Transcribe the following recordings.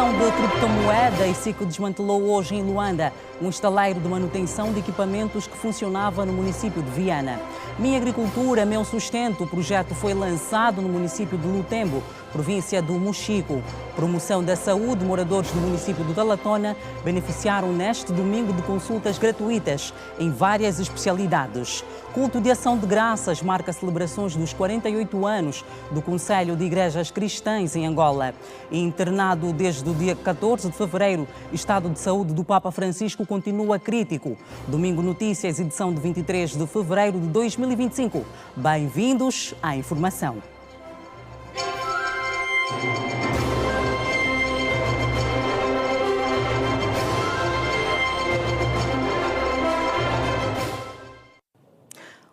mineração de criptomoeda, e SIC desmantelou hoje em Luanda um estaleiro de manutenção de equipamentos que funcionava no município de Viana. Minha Agricultura, Meu Sustento, o projeto foi lançado no município de Lutembo, província do Mochico. Promoção da saúde, moradores do município de Talatona beneficiaram neste domingo de consultas gratuitas em várias especialidades. Culto de Ação de Graças marca celebrações dos 48 anos do Conselho de Igrejas Cristãs em Angola. Internado desde o dia 14 de fevereiro, estado de saúde do Papa Francisco continua crítico. Domingo Notícias, edição de 23 de fevereiro de 2025. Bem-vindos à informação.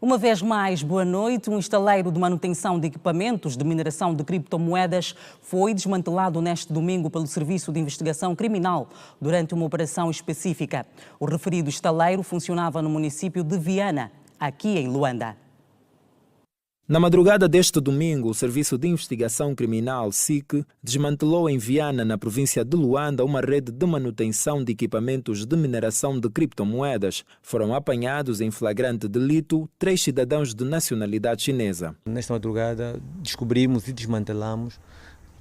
Uma vez mais, boa noite. Um estaleiro de manutenção de equipamentos de mineração de criptomoedas foi desmantelado neste domingo pelo Serviço de Investigação Criminal durante uma operação específica. O referido estaleiro funcionava no município de Viana, aqui em Luanda. Na madrugada deste domingo, o Serviço de Investigação Criminal, SIC, desmantelou em Viana, na província de Luanda, uma rede de manutenção de equipamentos de mineração de criptomoedas. Foram apanhados em flagrante delito 3 cidadãos de nacionalidade chinesa. Nesta madrugada, descobrimos e desmantelamos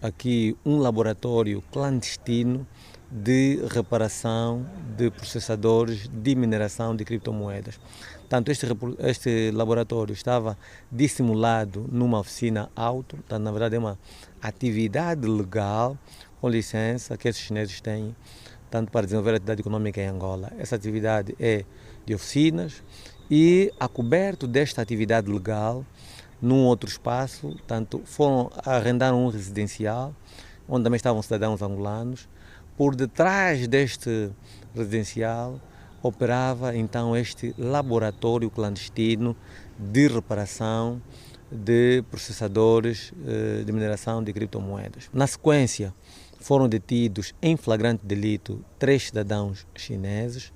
aqui um laboratório clandestino de reparação de processadores de mineração de criptomoedas. Tanto este laboratório estava dissimulado numa oficina auto, portanto, na verdade é uma atividade legal, com licença, que esses chineses têm, tanto para desenvolver a atividade econômica em Angola. Essa atividade é de oficinas e, a coberto desta atividade legal, num outro espaço, tanto foram arrendar um residencial, onde também estavam cidadãos angolanos. Por detrás deste residencial operava então este laboratório clandestino de reparação de processadores de mineração de criptomoedas. Na sequência, foram detidos em flagrante delito 3 cidadãos chineses,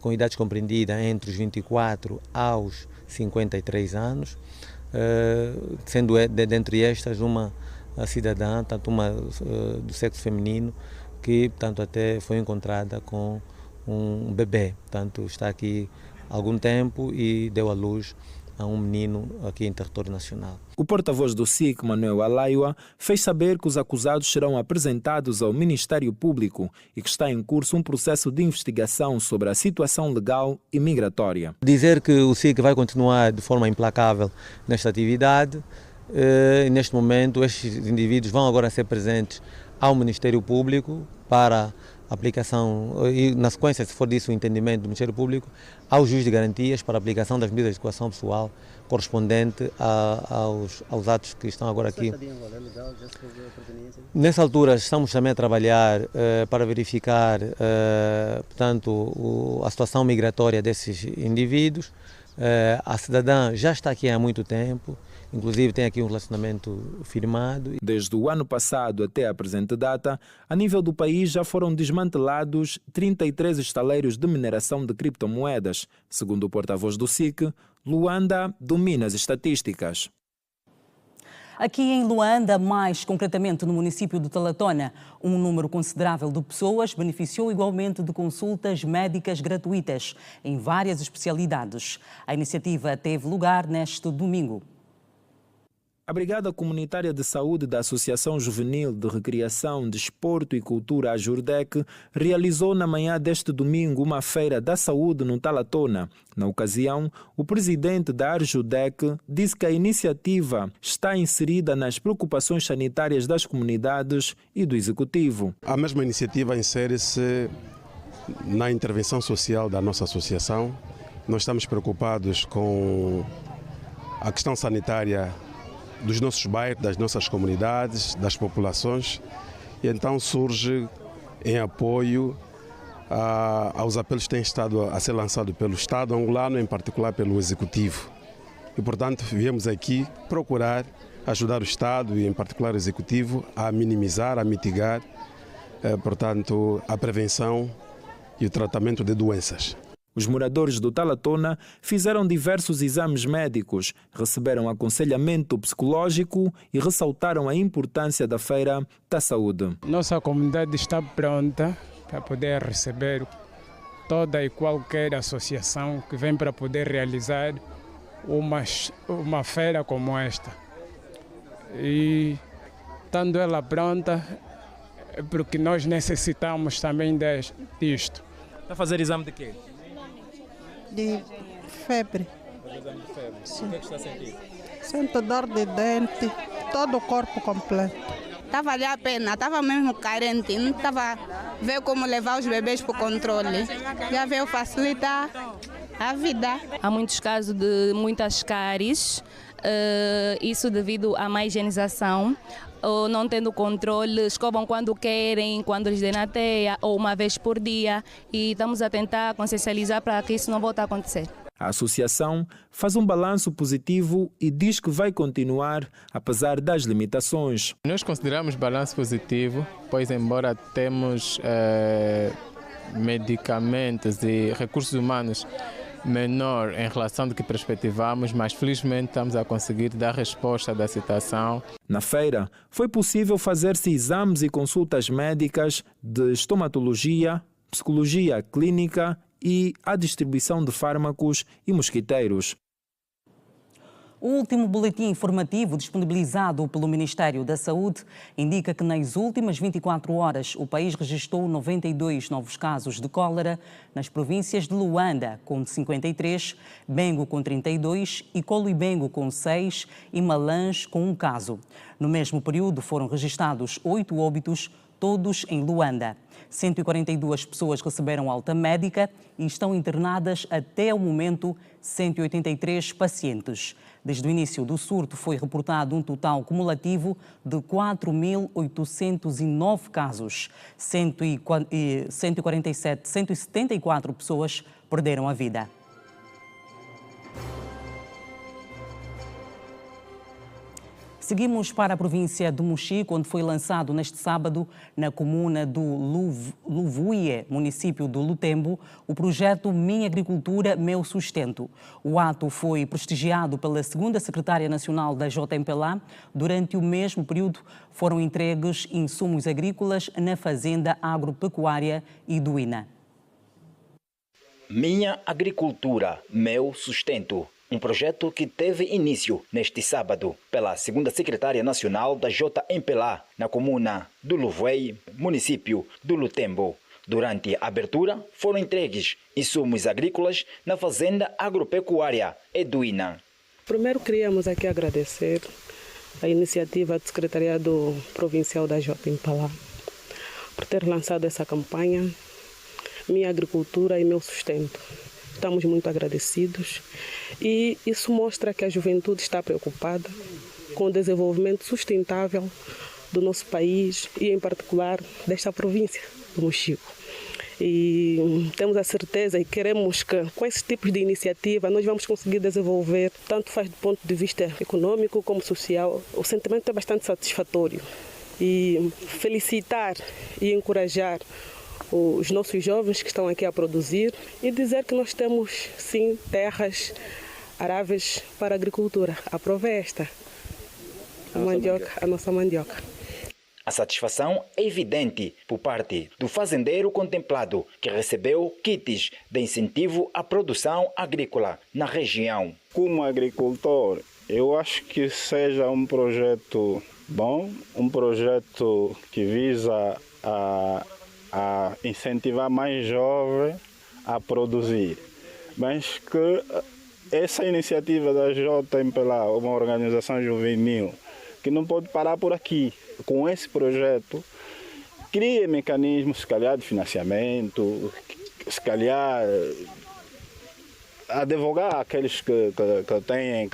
com idades compreendidas entre os 24 aos 53 anos, sendo dentre estas uma cidadã, tanto uma do sexo feminino, que portanto até foi encontrada com um bebê, portanto está aqui há algum tempo e deu à luz a um menino aqui em território nacional. O porta-voz do SIC, Manuel Alaiwa, fez saber que os acusados serão apresentados ao Ministério Público e que está em curso um processo de investigação sobre a situação legal e migratória. Dizer que o SIC vai continuar de forma implacável nesta atividade. Neste momento, estes indivíduos vão agora ser presentes ao Ministério Público para aplicação, e na sequência, se for disso o entendimento do Ministério Público, ao juiz de garantias para a aplicação das medidas de coação pessoal correspondente aos atos que estão agora aqui. Nessa altura estamos também a trabalhar para verificar portanto, a situação migratória desses indivíduos. A cidadã já está aqui há muito tempo, inclusive tem aqui um relacionamento firmado. Desde o ano passado até a presente data, a nível do país já foram desmantelados 33 estaleiros de mineração de criptomoedas. Segundo o porta-voz do SIC, Luanda domina as estatísticas. Aqui em Luanda, mais concretamente no município de Talatona, um número considerável de pessoas beneficiou igualmente de consultas médicas gratuitas em várias especialidades. A iniciativa teve lugar neste domingo. A Brigada Comunitária de Saúde da Associação Juvenil de Recreação, Desporto e Cultura, a Jurdec, realizou na manhã deste domingo uma feira da saúde no Talatona. Na ocasião, o presidente da Arjudec disse que a iniciativa está inserida nas preocupações sanitárias das comunidades e do Executivo. A mesma iniciativa insere-se na intervenção social da nossa associação. Nós estamos preocupados com a questão sanitária dos nossos bairros, das nossas comunidades, das populações, e então surge em apoio aos apelos que têm estado a ser lançados pelo Estado angolano, em particular pelo Executivo. E, portanto, viemos aqui procurar ajudar o Estado e, em particular, o Executivo a minimizar, a mitigar, portanto, a prevenção e o tratamento de doenças. Os moradores do Talatona fizeram diversos exames médicos, receberam aconselhamento psicológico e ressaltaram a importância da Feira da Saúde. Nossa comunidade está pronta para poder receber toda e qualquer associação que vem para poder realizar uma feira como esta. E estando ela pronta, é porque nós necessitamos também disto. Está a fazer exame de quê? De febre. Exame de febre. Sim. O que é que está a sentir? Sinto dor de dente, todo o corpo completo. Estava ali a pena, estava mesmo carente, não estava a ver como levar os bebês para o controle. Já veio facilitar a vida. Há muitos casos de muitas cáries, isso devido à má higienização, ou não tendo controle, escovam quando querem, quando lhes dê na teia, ou uma vez por dia, e estamos a tentar consciencializar para que isso não volte a acontecer. A associação faz um balanço positivo e diz que vai continuar, apesar das limitações. Nós consideramos balanço positivo, pois embora temos medicamentos e recursos humanos menor em relação do que perspectivamos, mas felizmente estamos a conseguir dar resposta da situação. Na feira, foi possível fazer-se exames e consultas médicas de estomatologia, psicologia clínica e a distribuição de fármacos e mosquiteiros. O último boletim informativo disponibilizado pelo Ministério da Saúde indica que nas últimas 24 horas o país registrou 92 novos casos de cólera nas províncias de Luanda, com 53, Bengo com 32 e Colo-Ibengo com 6 e Malães com 1 caso. No mesmo período foram registrados 8 óbitos, todos em Luanda. 142 pessoas receberam alta médica e estão internadas até o momento 183 pacientes. Desde o início do surto foi reportado um total cumulativo de 4.809 casos. 174 pessoas perderam a vida. Seguimos para a província do Mochico, onde foi lançado neste sábado, na comuna do Luvuie, município do Lutembo, o projeto Minha Agricultura, Meu Sustento. O ato foi prestigiado pela segunda secretária nacional da JMPLA. Durante o mesmo período foram entregues insumos agrícolas na Fazenda Agropecuária Iduína. Minha Agricultura, Meu Sustento. Um projeto que teve início neste sábado pela segunda secretária nacional da JMPLA na comuna do Luvuie, município do Lutembo. Durante a abertura, foram entregues insumos agrícolas na Fazenda Agropecuária Iduína. Primeiro, queríamos aqui agradecer a iniciativa do Secretariado Provincial da JMPLA por ter lançado essa campanha Minha Agricultura e Meu Sustento. Estamos muito agradecidos e isso mostra que a juventude está preocupada com o desenvolvimento sustentável do nosso país e, em particular, desta província do Mochico. E temos a certeza e queremos que, com esses tipos de iniciativa, nós vamos conseguir desenvolver, tanto faz do ponto de vista econômico como social. O sentimento é bastante satisfatório. E felicitar e encorajar os nossos jovens que estão aqui a produzir e dizer que nós temos, sim, terras aráveis para a agricultura. A prova é esta, a nossa mandioca. A satisfação é evidente por parte do fazendeiro contemplado, que recebeu kits de incentivo à produção agrícola na região. Como agricultor, eu acho que seja um projeto bom, um projeto que visa a incentivar mais jovens a produzir. Mas que essa iniciativa da JMPLA, uma organização juvenil, que não pode parar por aqui, com esse projeto, cria mecanismos, se calhar, de financiamento, se calhar, advogar aqueles que têm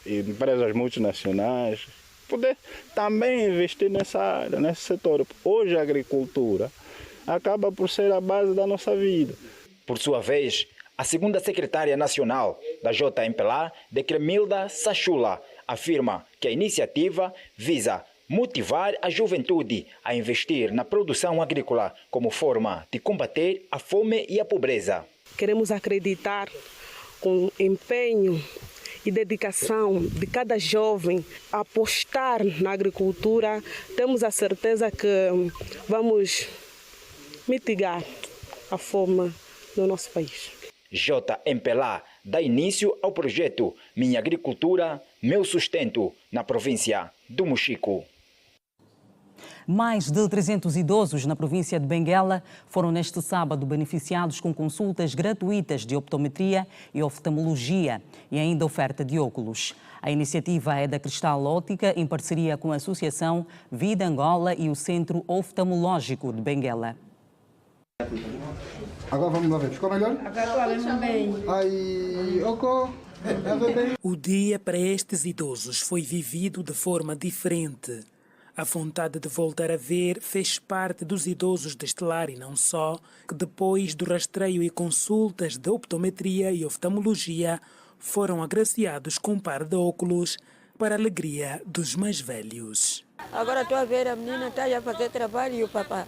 empresas multinacionais, poder também investir nessa área, nesse setor. Hoje a agricultura acaba por ser a base da nossa vida. Por sua vez, a segunda secretária nacional da JMPLA, Decremilda Sachula, afirma que a iniciativa visa motivar a juventude a investir na produção agrícola como forma de combater a fome e a pobreza. Queremos acreditar com empenho e dedicação de cada jovem a apostar na agricultura. Temos a certeza que vamos mitigar a fome no nosso país. J. Mpela dá início ao projeto Minha Agricultura, Meu Sustento, na província do Mochico. Mais de 300 idosos na província de Benguela foram neste sábado beneficiados com consultas gratuitas de optometria e oftalmologia e ainda oferta de óculos. A iniciativa é da Cristal Ótica em parceria com a Associação Vida Angola e o Centro Oftalmológico de Benguela. Agora vamos lá ver. Ficou melhor? Agora estou bem. Aí, O dia para estes idosos foi vivido de forma diferente. A vontade de voltar a ver fez parte dos idosos deste lar e não só, que depois do rastreio e consultas de optometria e oftalmologia foram agraciados com um par de óculos para a alegria dos mais velhos. Agora estou a ver a menina está a fazer trabalho e o papá.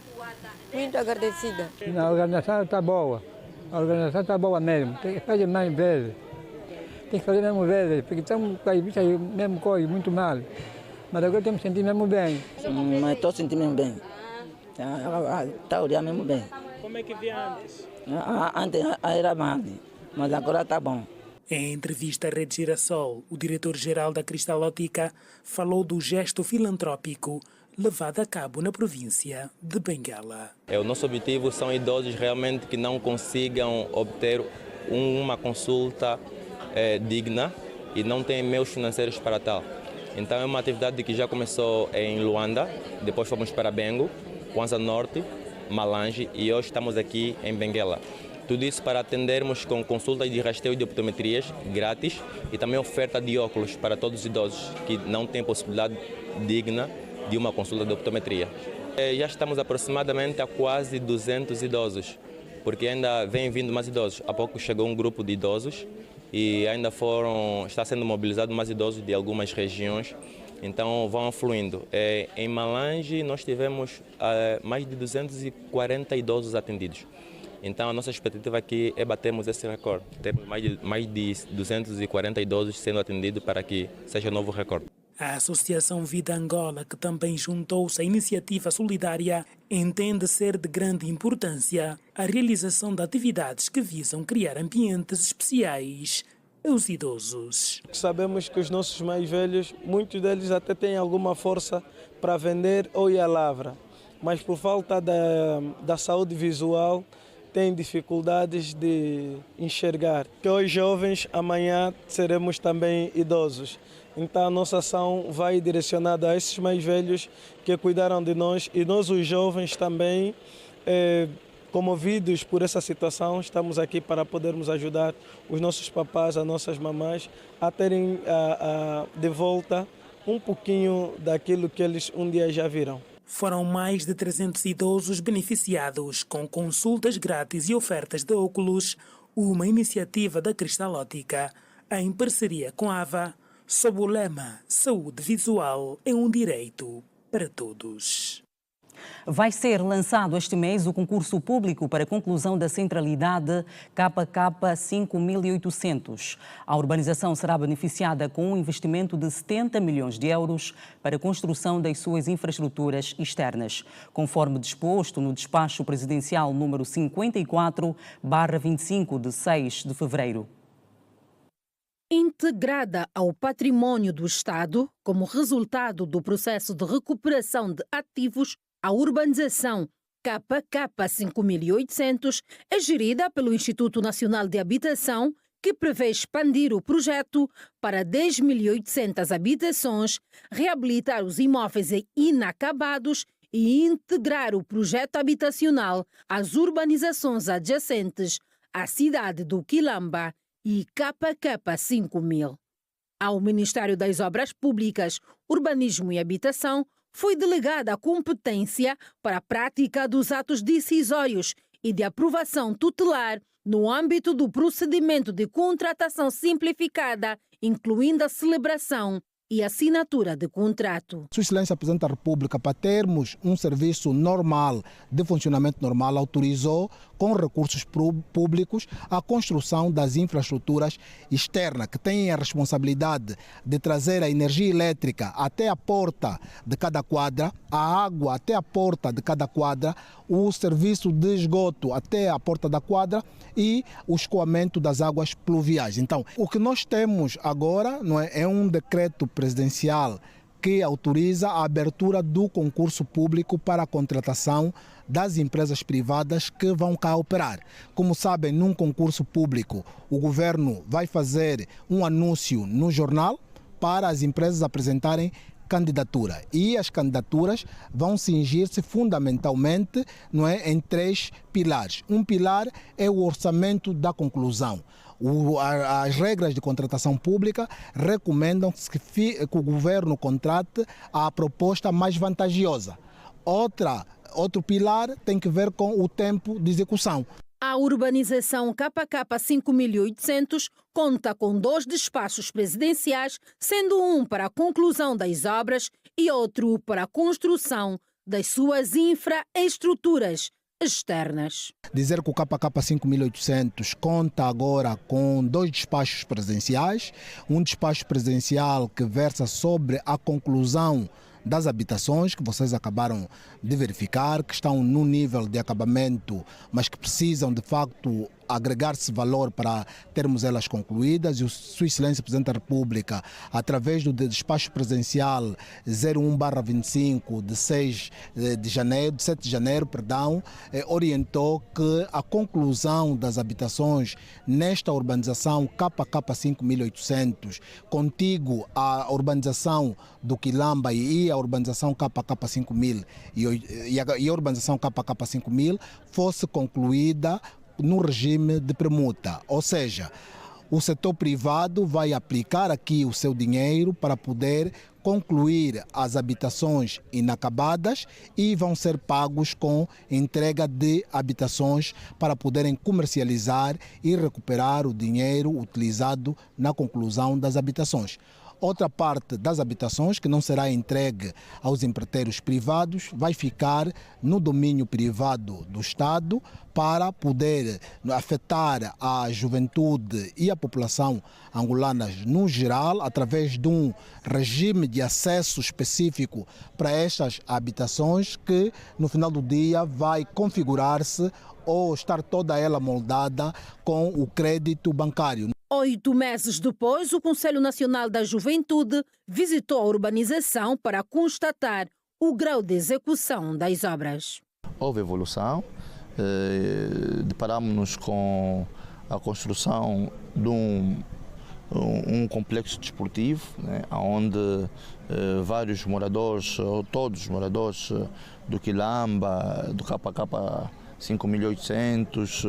Muito agradecida. A organização está boa. A organização está boa mesmo. Tem que fazer mais vezes. Tem que fazer mesmo vezes, porque estamos com a vista mesmo coisa, muito mal. Mas agora estou me sentindo mesmo bem. Mas estou sentindo mesmo bem. Está olhando mesmo bem. Como é que via antes? Antes era mal, mas agora está bom. Em entrevista à Rede Girassol, o diretor-geral da Cristal Ótica falou do gesto filantrópico levado a cabo na província de Benguela. O nosso objetivo são idosos realmente que não consigam obter uma consulta digna e não têm meios financeiros para tal. Então é uma atividade que já começou em Luanda, depois fomos para Bengo, Kwanza Norte, Malange e hoje estamos aqui em Benguela. Tudo isso para atendermos com consultas de rastreio de optometrias grátis e também oferta de óculos para todos os idosos que não têm possibilidade digna de uma consulta de optometria. Já estamos aproximadamente a quase 200 idosos, porque ainda vem vindo mais idosos. Há pouco chegou um grupo de idosos e ainda está sendo mobilizado mais idosos de algumas regiões, então vão fluindo. Em Malange nós tivemos mais de 240 idosos atendidos. Então a nossa expectativa aqui é batermos esse recorde. Temos mais de 240 idosos sendo atendidos para que seja um novo recorde. A Associação Vida Angola, que também juntou-se à iniciativa solidária, entende ser de grande importância a realização de atividades que visam criar ambientes especiais aos idosos. Sabemos que os nossos mais velhos, muitos deles até têm alguma força para vender ou ir à lavra, mas por falta da saúde visual, têm dificuldades de enxergar. Que hoje jovens, amanhã seremos também idosos. Então a nossa ação vai direcionada a esses mais velhos que cuidaram de nós e nós os jovens também, comovidos por essa situação, estamos aqui para podermos ajudar os nossos papás, as nossas mamães a terem de volta um pouquinho daquilo que eles um dia já viram. Foram mais de 300 idosos beneficiados com consultas grátis e ofertas de óculos, uma iniciativa da Cristal Ótica, em parceria com a AVA, sob o lema Saúde Visual é um direito para todos. Vai ser lançado este mês o concurso público para a conclusão da centralidade KK 5800. A urbanização será beneficiada com um investimento de 70 milhões de euros para a construção das suas infraestruturas externas, conforme disposto no despacho presidencial número 54/25 de 6 de fevereiro. Integrada ao património do Estado, como resultado do processo de recuperação de ativos, a urbanização KK 5800 é gerida pelo Instituto Nacional de Habitação, que prevê expandir o projeto para 10.800 habitações, reabilitar os imóveis inacabados e integrar o projeto habitacional às urbanizações adjacentes à cidade do Quilamba e KK 5000. Ao Ministério das Obras Públicas, Urbanismo e Habitação foi delegada a competência para a prática dos atos decisórios e de aprovação tutelar no âmbito do procedimento de contratação simplificada, incluindo a celebração e assinatura de contrato. Sua Excelência Presidente da República, para termos um serviço normal, de funcionamento normal, autorizou, com recursos públicos, a construção das infraestruturas externas, que têm a responsabilidade de trazer a energia elétrica até a porta de cada quadra, a água até a porta de cada quadra, o serviço de esgoto até a porta da quadra e o escoamento das águas pluviais. Então, o que nós temos agora é um decreto presidencial que autoriza a abertura do concurso público para a contratação das empresas privadas que vão cá operar. Como sabem, num concurso público, o governo vai fazer um anúncio no jornal para as empresas apresentarem candidatura. E as candidaturas vão cingir-se fundamentalmente em 3 pilares. Um pilar é o orçamento da conclusão. As regras de contratação pública recomendam que o governo contrate a proposta mais vantajosa. Outro pilar tem que ver com o tempo de execução. A urbanização KK 5800 conta com 2 despachos presidenciais, sendo um para a conclusão das obras e outro para a construção das suas infraestruturas externas. Dizer que o KK 5800 conta agora com 2 despachos presidenciais, um despacho presidencial que versa sobre a conclusão das habitações, que vocês acabaram de verificar, que estão no nível de acabamento, mas que precisam de facto agregar-se valor para termos elas concluídas, e o Sua Excelência Presidente da República, através do despacho presidencial 01/25 de 7 de janeiro, orientou que a conclusão das habitações nesta urbanização KK 5800, contíguo à urbanização do Quilamba e a urbanização KK 5000 e a urbanização KK 5000 fosse concluída no regime de permuta, ou seja, o setor privado vai aplicar aqui o seu dinheiro para poder concluir as habitações inacabadas e vão ser pagos com entrega de habitações para poderem comercializar e recuperar o dinheiro utilizado na conclusão das habitações. Outra parte das habitações, que não será entregue aos empreiteiros privados, vai ficar no domínio privado do Estado para poder afetar a juventude e a população angolana no geral, através de um regime de acesso específico para estas habitações que, no final do dia, vai configurar-se ou estar toda ela moldada com o crédito bancário. 8 meses depois, o Conselho Nacional da Juventude visitou a urbanização para constatar o grau de execução das obras. Houve evolução, deparamos-nos com a construção de um complexo desportivo, onde vários moradores, ou todos os moradores do Quilamba, do KK 5800,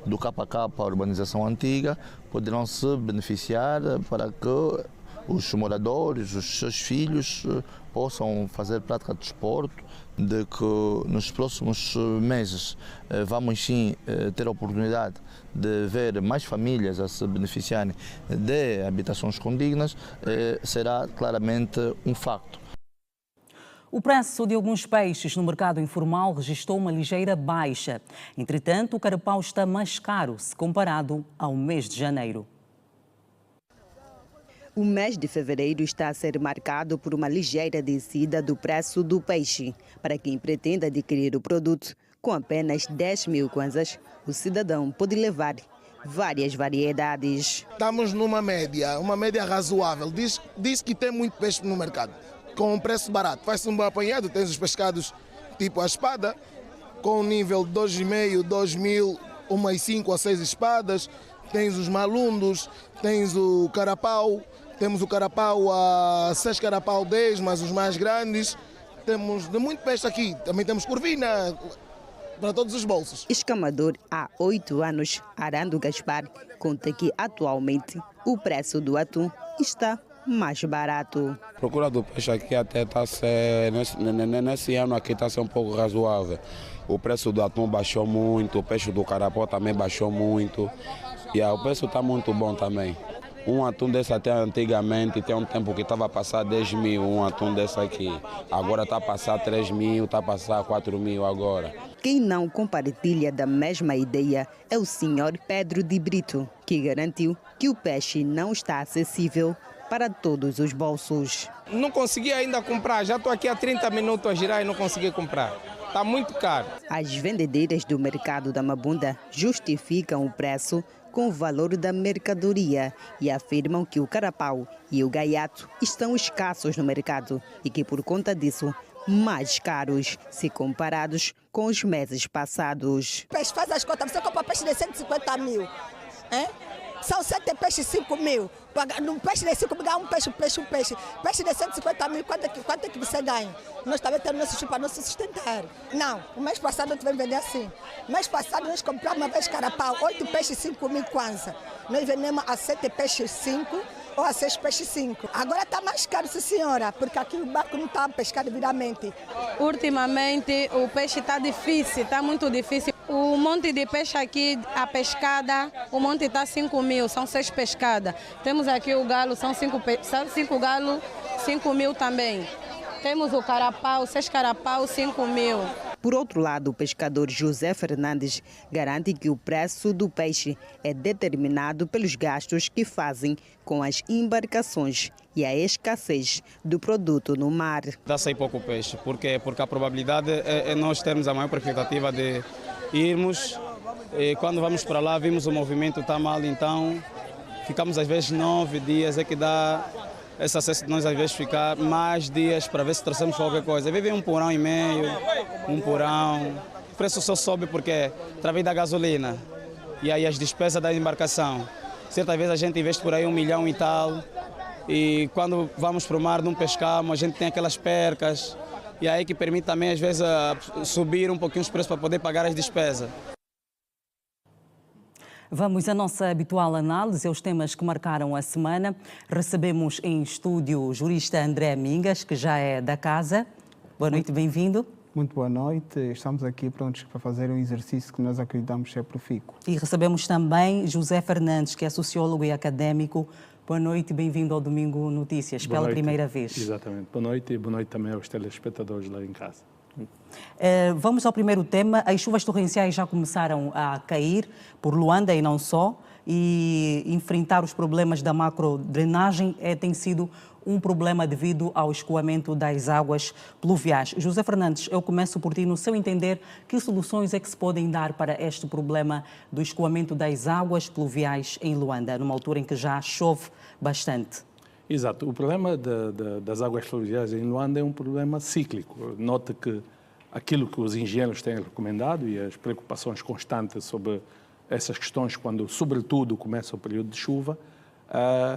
do KK, a urbanização antiga, poderão se beneficiar para que os moradores, os seus filhos, possam fazer prática de desporto, de que nos próximos meses vamos sim ter a oportunidade de ver mais famílias a se beneficiarem de habitações condignas, será claramente um facto. O preço de alguns peixes no mercado informal registrou uma ligeira baixa. Entretanto, o carapau está mais caro se comparado ao mês de janeiro. O mês de fevereiro está a ser marcado por uma ligeira descida do preço do peixe. Para quem pretende adquirir o produto, com apenas 10 mil kwanzas, o cidadão pode levar várias variedades. Estamos numa média razoável. Diz que tem muito peixe no mercado, com um preço barato. Faz-se um bom apanhado, tens os pescados tipo a espada, com um nível de 2,5, 2.000, umas 5 a 6 espadas. Tens os malundos, tens o carapau, temos o carapau a 6 carapau 10, mas os mais grandes. Temos de muito peixe aqui, também temos corvina para todos os bolsos. Escamador há 8 anos, Arando Gaspar, conta que atualmente o preço do atum está mais barato. A procura do peixe aqui até está nesse ano aqui está um pouco razoável. O preço do atum baixou muito, o peixe do carapau também baixou muito. E o preço está muito bom também. Um atum desse até antigamente, tem um tempo que estava a passar 10 mil, um atum desse aqui. Agora está a passar 3 mil, está a passar 4 mil agora. Quem não compartilha da mesma ideia é o senhor Pedro de Brito, que garantiu que o peixe não está acessível para todos os bolsos. Não consegui ainda comprar, já estou aqui há 30 minutos a girar e não consegui comprar. Está muito caro. As vendedeiras do mercado da Mabunda justificam o preço com o valor da mercadoria e afirmam que o carapau e o gaiato estão escassos no mercado e que, por conta disso, mais caros se comparados com os meses passados. Peixe, faz as contas, você compra peixe de 150 mil, hein? São 7 peixes, 5 mil. Um peixe de 5 mil, ganha um peixe. Peixe de 150 mil, quanto é que você ganha? Nós também temos nossos filhos para nos sustentar. Não, o mês passado nós tivemos vender assim. O mês passado nós compramos uma vez carapau, 8 peixes, 5 mil kwanza. Nós vendemos a 7 peixes, 5 ou a 6 peixes, 5. Agora está mais caro, sim, senhora, porque aqui o barco não está a pescar devidamente. Ultimamente o peixe está difícil, está muito difícil. O monte de peixe aqui, a pescada, o monte está 5 mil, são 6 pescadas. Temos aqui o galo, são 5 galos, 5 mil também. Temos o carapau, 6 carapau, 5 mil. Por outro lado, o pescador José Fernandes garante que o preço do peixe é determinado pelos gastos que fazem com as embarcações e a escassez do produto no mar. Dá sair pouco peixe, porque a probabilidade é nós termos a maior expectativa de irmos e quando vamos para lá vimos o movimento está mal, então ficamos às vezes 9 dias, é que dá esse acesso de nós às vezes ficar mais dias para ver se trouxemos qualquer coisa. Vive 1,5 porão, 1 porão. O preço só sobe porque através da gasolina e aí as despesas da embarcação. Certas vezes a gente investe por aí 1 milhão e tal e quando vamos para o mar não pescamos, a gente tem aquelas percas e aí que permite também às vezes subir um pouquinho os preços para poder pagar as despesas. Vamos à nossa habitual análise aos temas que marcaram a semana. Recebemos em estúdio o jurista André Mingas, que já é da casa. Boa noite, bem-vindo. Muito boa noite. Estamos aqui prontos para fazer um exercício que nós acreditamos ser profícuo. E recebemos também José Fernandes, que é sociólogo e académico. Boa noite, bem-vindo ao Domingo Notícias, pela primeira vez. Exatamente. Boa noite e boa noite também aos telespectadores lá em casa. Vamos ao primeiro tema. As chuvas torrenciais já começaram a cair por Luanda e não só, e enfrentar os problemas da macrodrenagem tem sido um problema devido ao escoamento das águas pluviais. José Fernandes, eu começo por ti. No seu entender, que soluções é que se podem dar para este problema do escoamento das águas pluviais em Luanda, numa altura em que já chove bastante? Exato. O problema das águas fluviais em Luanda é um problema cíclico. Note que aquilo que os engenheiros têm recomendado e as preocupações constantes sobre essas questões, quando sobretudo começa o período de chuva,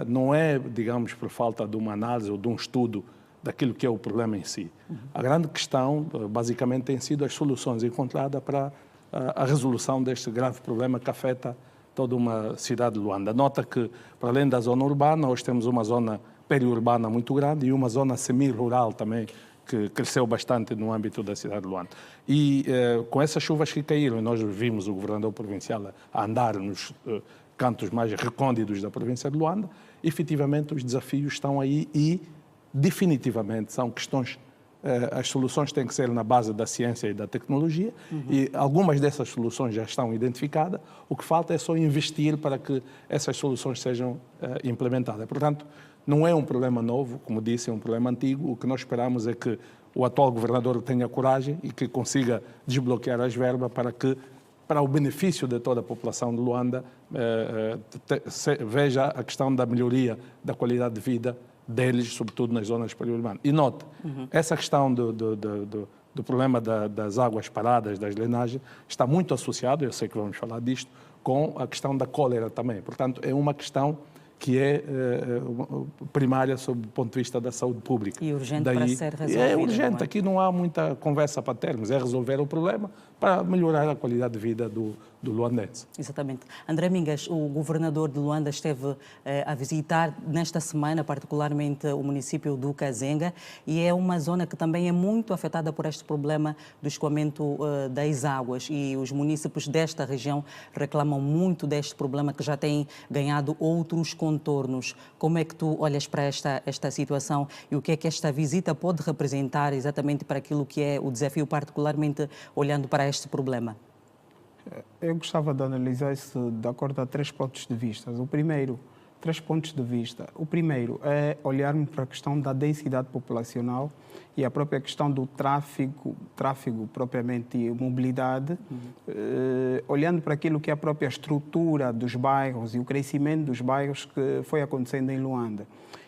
não é, digamos, por falta de uma análise ou de um estudo daquilo que é o problema em si. A grande questão, basicamente, tem sido as soluções encontradas para a resolução deste grave problema que afeta toda uma cidade de Luanda. Nota que, para além da zona urbana, hoje temos uma zona periurbana muito grande e uma zona semi-rural também, que cresceu bastante no âmbito da cidade de Luanda. E com essas chuvas que caíram, nós vimos o governador provincial a andar nos cantos mais recônditos da província de Luanda, efetivamente os desafios estão aí e definitivamente são questões, as soluções têm que ser na base da ciência e da tecnologia e algumas dessas soluções já estão identificadas, o que falta é só investir para que essas soluções sejam implementadas. Portanto, não é um problema novo, como disse, é um problema antigo. O que nós esperamos é que o atual governador tenha coragem e que consiga desbloquear as verbas para que, para o benefício de toda a população de Luanda, veja a questão da melhoria da qualidade de vida deles, sobretudo nas zonas periurbanas. E note, essa questão do problema das águas paradas, das drenagens, está muito associado, eu sei que vamos falar disto, com a questão da cólera também. Portanto, é uma questão que é primária sob o ponto de vista da saúde pública. E urgente para ser resolvida. É urgente, aqui não há muita conversa para termos, é resolver o problema, para melhorar a qualidade de vida do luandense. Exatamente. André Mingas, o governador de Luanda, esteve a visitar nesta semana, particularmente o município do Kazenga, e é uma zona que também é muito afetada por este problema do escoamento das águas, e os municípios desta região reclamam muito deste problema que já tem ganhado outros contornos. Como é que tu olhas para esta situação e o que é que esta visita pode representar exatamente para aquilo que é o desafio, particularmente olhando para este problema? Eu gostava de analisar isso de acordo a 3 pontos de vista. O primeiro é olharmos para a questão da densidade populacional e a própria questão do tráfego propriamente e mobilidade, olhando para aquilo que é a própria estrutura dos bairros e o crescimento dos bairros que foi acontecendo em Luanda.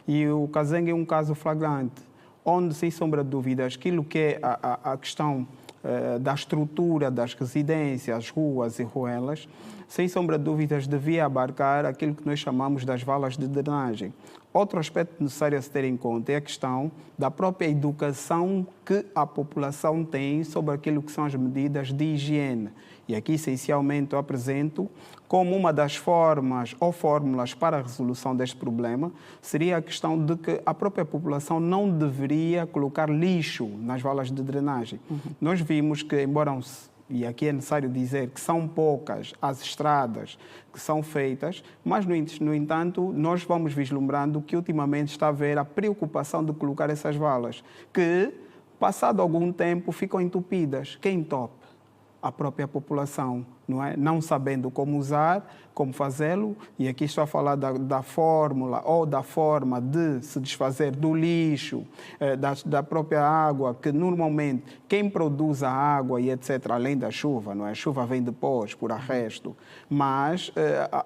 E o Kazenga é um caso flagrante, onde, sem sombra de dúvidas, aquilo que é a questão da estrutura das residências, ruas e ruelas, sem sombra de dúvidas, devia abarcar aquilo que nós chamamos das valas de drenagem. Outro aspecto necessário a se ter em conta é a questão da própria educação que a população tem sobre aquilo que são as medidas de higiene. E aqui, essencialmente, eu apresento como uma das formas ou fórmulas para a resolução deste problema seria a questão de que a própria população não deveria colocar lixo nas valas de drenagem. Nós vimos que, embora, e aqui é necessário dizer que são poucas as estradas que são feitas, mas, no entanto, nós vamos vislumbrando que ultimamente está a haver a preocupação de colocar essas valas, que, passado algum tempo, ficam entupidas. Quem entope? A própria população, não é? Não sabendo como usar, como fazê-lo, e aqui estou a falar da fórmula ou da forma de se desfazer do lixo, da própria água, que normalmente quem produz a água e etc., além da chuva, não é? A chuva vem depois, por arresto, mas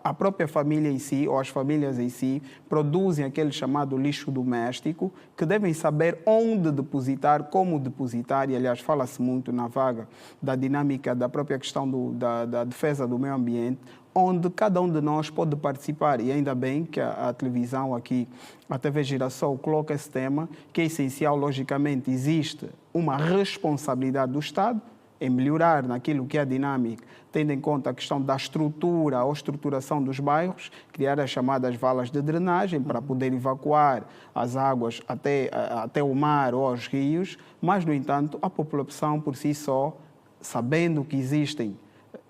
a própria família em si, ou as famílias em si, produzem aquele chamado lixo doméstico, que devem saber onde depositar, como depositar, e aliás fala-se muito na vaga da dinâmica da própria questão da defesa do meio ambiente, onde cada um de nós pode participar. E ainda bem que a televisão aqui, a TV Girassol, coloca esse tema, que é essencial, logicamente, existe uma responsabilidade do Estado em melhorar naquilo que é a dinâmica, tendo em conta a questão da estrutura ou estruturação dos bairros, criar as chamadas valas de drenagem para poder evacuar as águas até o mar ou aos rios, mas, no entanto, a população por si só, sabendo que existem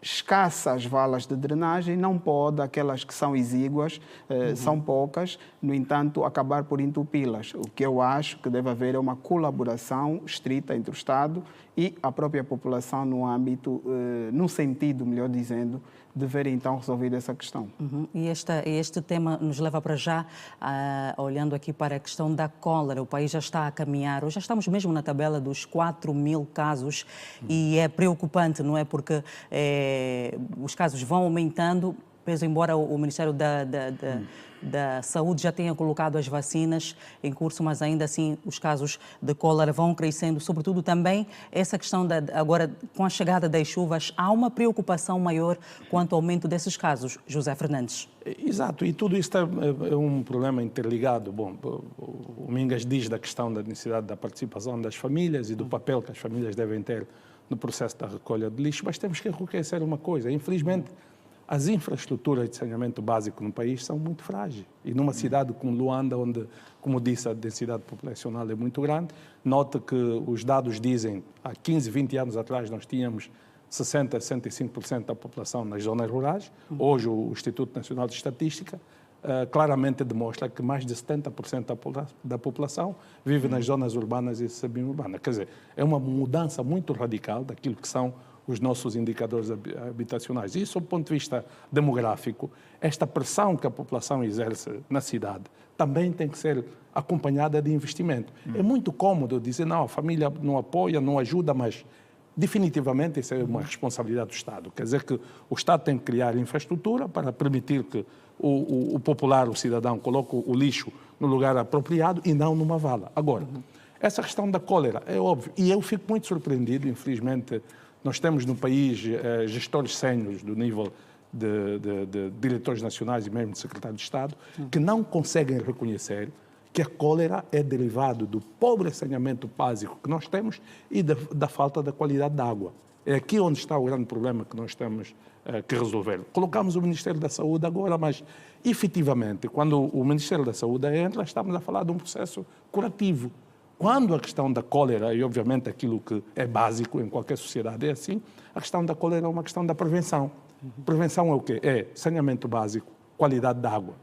escassas valas de drenagem, não pode, aquelas que são exíguas, são poucas, no entanto, acabar por entupi-las. O que eu acho que deve haver é uma colaboração estrita entre o Estado e a própria população no âmbito, no sentido, melhor dizendo, de ver então resolver essa questão. E este tema nos leva para já, olhando aqui para a questão da cólera. O país já está a caminhar, hoje já estamos mesmo na tabela dos 4.000 casos e é preocupante, não é? Porque os casos vão aumentando, embora o Ministério da Saúde já tenha colocado as vacinas em curso, mas ainda assim os casos de cólera vão crescendo, sobretudo também essa questão agora com a chegada das chuvas, há uma preocupação maior quanto ao aumento desses casos. José Fernandes. Exato, e tudo isto é um problema interligado. Bom, o Mingas diz da questão da necessidade da participação das famílias e do papel que as famílias devem ter no processo da recolha de lixo, mas temos que reconhecer uma coisa, infelizmente, as infraestruturas de saneamento básico no país são muito frágeis. E numa cidade como Luanda, onde, como disse, a densidade populacional é muito grande, nota que os dados dizem, há 15, 20 anos atrás nós tínhamos 60%, 65% da população nas zonas rurais. Hoje o Instituto Nacional de Estatística claramente demonstra que mais de 70% da população vive nas zonas urbanas e semi-urbanas. Quer dizer, é uma mudança muito radical daquilo que são os nossos indicadores habitacionais. E, sob o ponto de vista demográfico, esta pressão que a população exerce na cidade também tem que ser acompanhada de investimento. É muito cômodo dizer, não, a família não apoia, não ajuda, mas definitivamente isso é uma responsabilidade do Estado. Quer dizer que o Estado tem que criar infraestrutura para permitir que o popular, o cidadão, coloque o lixo no lugar apropriado e não numa vala. Agora, essa questão da cólera é óbvio, e eu fico muito surpreendido, infelizmente. Nós temos no país gestores séniores do nível de diretores nacionais e mesmo de secretário de Estado que não conseguem reconhecer que a cólera é derivado do pobre saneamento básico que nós temos e da falta da qualidade da água. É aqui onde está o grande problema que nós temos que resolver. Colocamos o Ministério da Saúde agora, mas efetivamente, quando o Ministério da Saúde entra, estamos a falar de um processo curativo. Quando a questão da cólera, e obviamente aquilo que é básico em qualquer sociedade é assim, a questão da cólera é uma questão da prevenção. Prevenção é o quê? É saneamento básico, qualidade da água.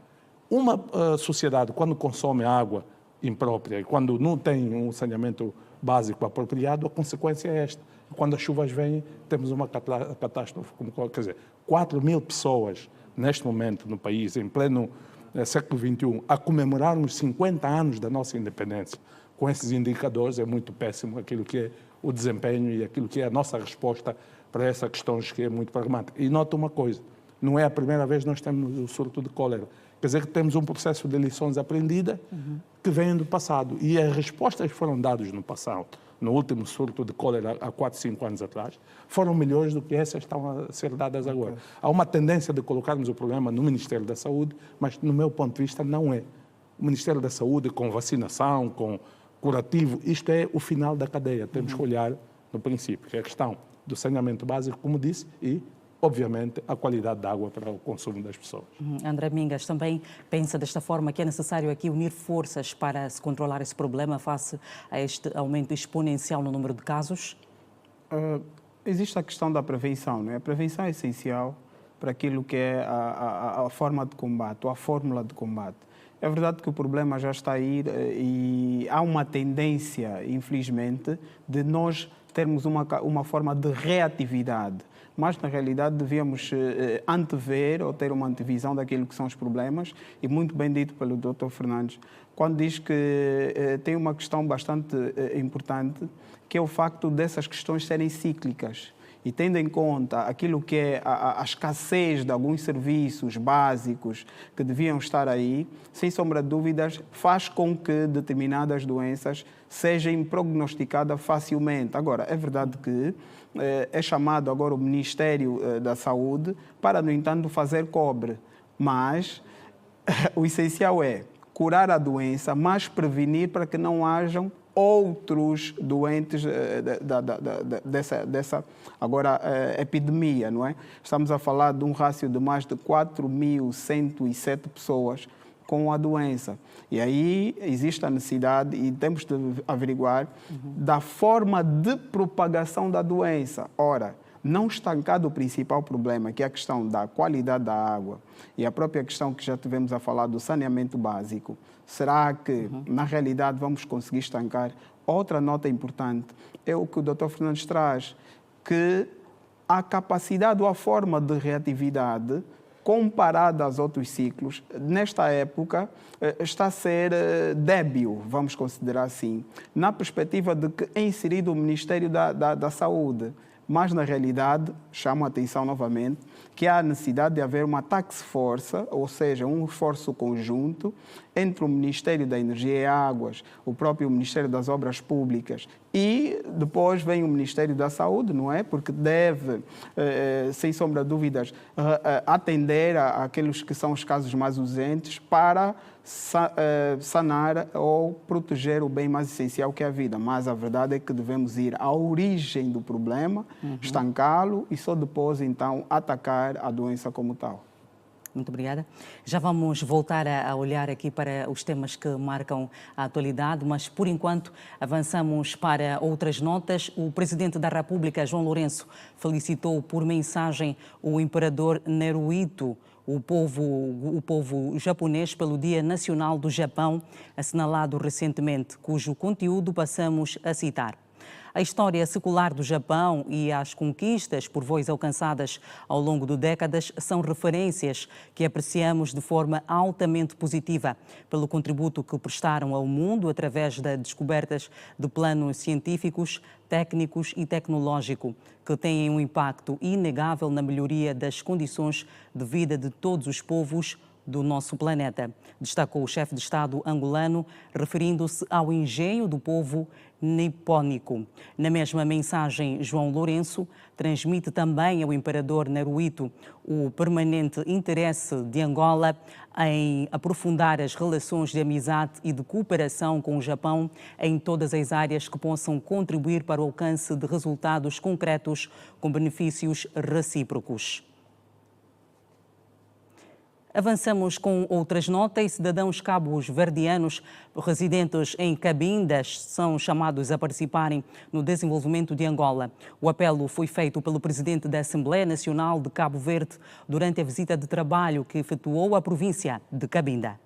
Uma sociedade, quando consome água imprópria e quando não tem um saneamento básico apropriado, a consequência é esta. Quando as chuvas vêm, temos uma catástrofe. Quer dizer, 4 mil pessoas neste momento no país, em pleno século XXI, a comemorarmos 50 anos da nossa independência. Com esses indicadores é muito péssimo aquilo que é o desempenho e aquilo que é a nossa resposta para essas questões que é muito pragmática. E nota uma coisa, não é a primeira vez que nós temos o surto de cólera. Quer dizer que temos um processo de lições aprendidas que vem do passado. E as respostas que foram dadas no passado, no último surto de cólera há 4, 5 anos atrás, foram melhores do que essas que estão a ser dadas agora. Há uma tendência de colocarmos o problema no Ministério da Saúde, mas, no meu ponto de vista, não é. O Ministério da Saúde, com vacinação, com curativo, isto é o final da cadeia. Temos que olhar no princípio, que é a questão do saneamento básico, como disse, e, obviamente, a qualidade da água para o consumo das pessoas. André Mingas também pensa desta forma que é necessário aqui unir forças para se controlar esse problema face a este aumento exponencial no número de casos? Existe a questão da prevenção, não é? A prevenção é essencial para aquilo que é a forma de combate, ou a fórmula de combate. É verdade que o problema já está aí e há uma tendência, infelizmente, de nós termos uma forma de reatividade. Mas, na realidade, devíamos antever ou ter uma antevisão daquilo que são os problemas. E muito bem dito pelo Dr. Fernandes, quando diz que tem uma questão bastante importante, que é o facto dessas questões serem cíclicas. E tendo em conta aquilo que é a escassez de alguns serviços básicos que deviam estar aí, sem sombra de dúvidas, faz com que determinadas doenças sejam prognosticadas facilmente. Agora, é verdade que é chamado agora o Ministério da Saúde para, no entanto, fazer cobre. Mas o essencial é curar a doença, mas prevenir para que não hajam outros doentes dessa agora epidemia, não é? Estamos a falar de um rácio de mais de 4.107 pessoas com a doença. E aí existe a necessidade, e temos de averiguar, da forma de propagação da doença. Ora, não estancado o principal problema, que é a questão da qualidade da água e a própria questão que já tivemos a falar do saneamento básico, será que, na realidade, vamos conseguir estancar? Outra nota importante é o que o Dr. Fernandes traz, que a capacidade ou a forma de reatividade, comparada aos outros ciclos, nesta época está a ser débil, vamos considerar assim, na perspectiva de que é inserido o Ministério da Saúde. Mas, na realidade, chamo a atenção novamente que há a necessidade de haver uma task force, ou seja, um esforço conjunto entre o Ministério da Energia e Águas, o próprio Ministério das Obras Públicas e depois vem o Ministério da Saúde, não é? Porque deve, sem sombra de dúvidas, atender àqueles que são os casos mais urgentes para sanar ou proteger o bem mais essencial que é a vida. Mas a verdade é que devemos ir à origem do problema, estancá-lo e só depois, então, atacar a doença como tal. Muito obrigada. Já vamos voltar a olhar aqui para os temas que marcam a atualidade, mas por enquanto avançamos para outras notas. O Presidente da República, João Lourenço, felicitou por mensagem o Imperador Naruhito, o povo japonês, pelo Dia Nacional do Japão, assinalado recentemente, cujo conteúdo passamos a citar. A história secular do Japão e as conquistas por voz alcançadas ao longo de décadas são referências que apreciamos de forma altamente positiva pelo contributo que prestaram ao mundo através das descobertas de planos científicos, técnicos e tecnológico, que têm um impacto inegável na melhoria das condições de vida de todos os povos do nosso planeta, destacou o chefe de Estado angolano, referindo-se ao engenho do povo nipônico. Na mesma mensagem, João Lourenço transmite também ao imperador Naruhito o permanente interesse de Angola em aprofundar as relações de amizade e de cooperação com o Japão em todas as áreas que possam contribuir para o alcance de resultados concretos com benefícios recíprocos. Avançamos com outras notas. Cidadãos cabo-verdianos residentes em Cabinda são chamados a participarem no desenvolvimento de Angola. O apelo foi feito pelo presidente da Assembleia Nacional de Cabo Verde durante a visita de trabalho que efetuou à província de Cabinda.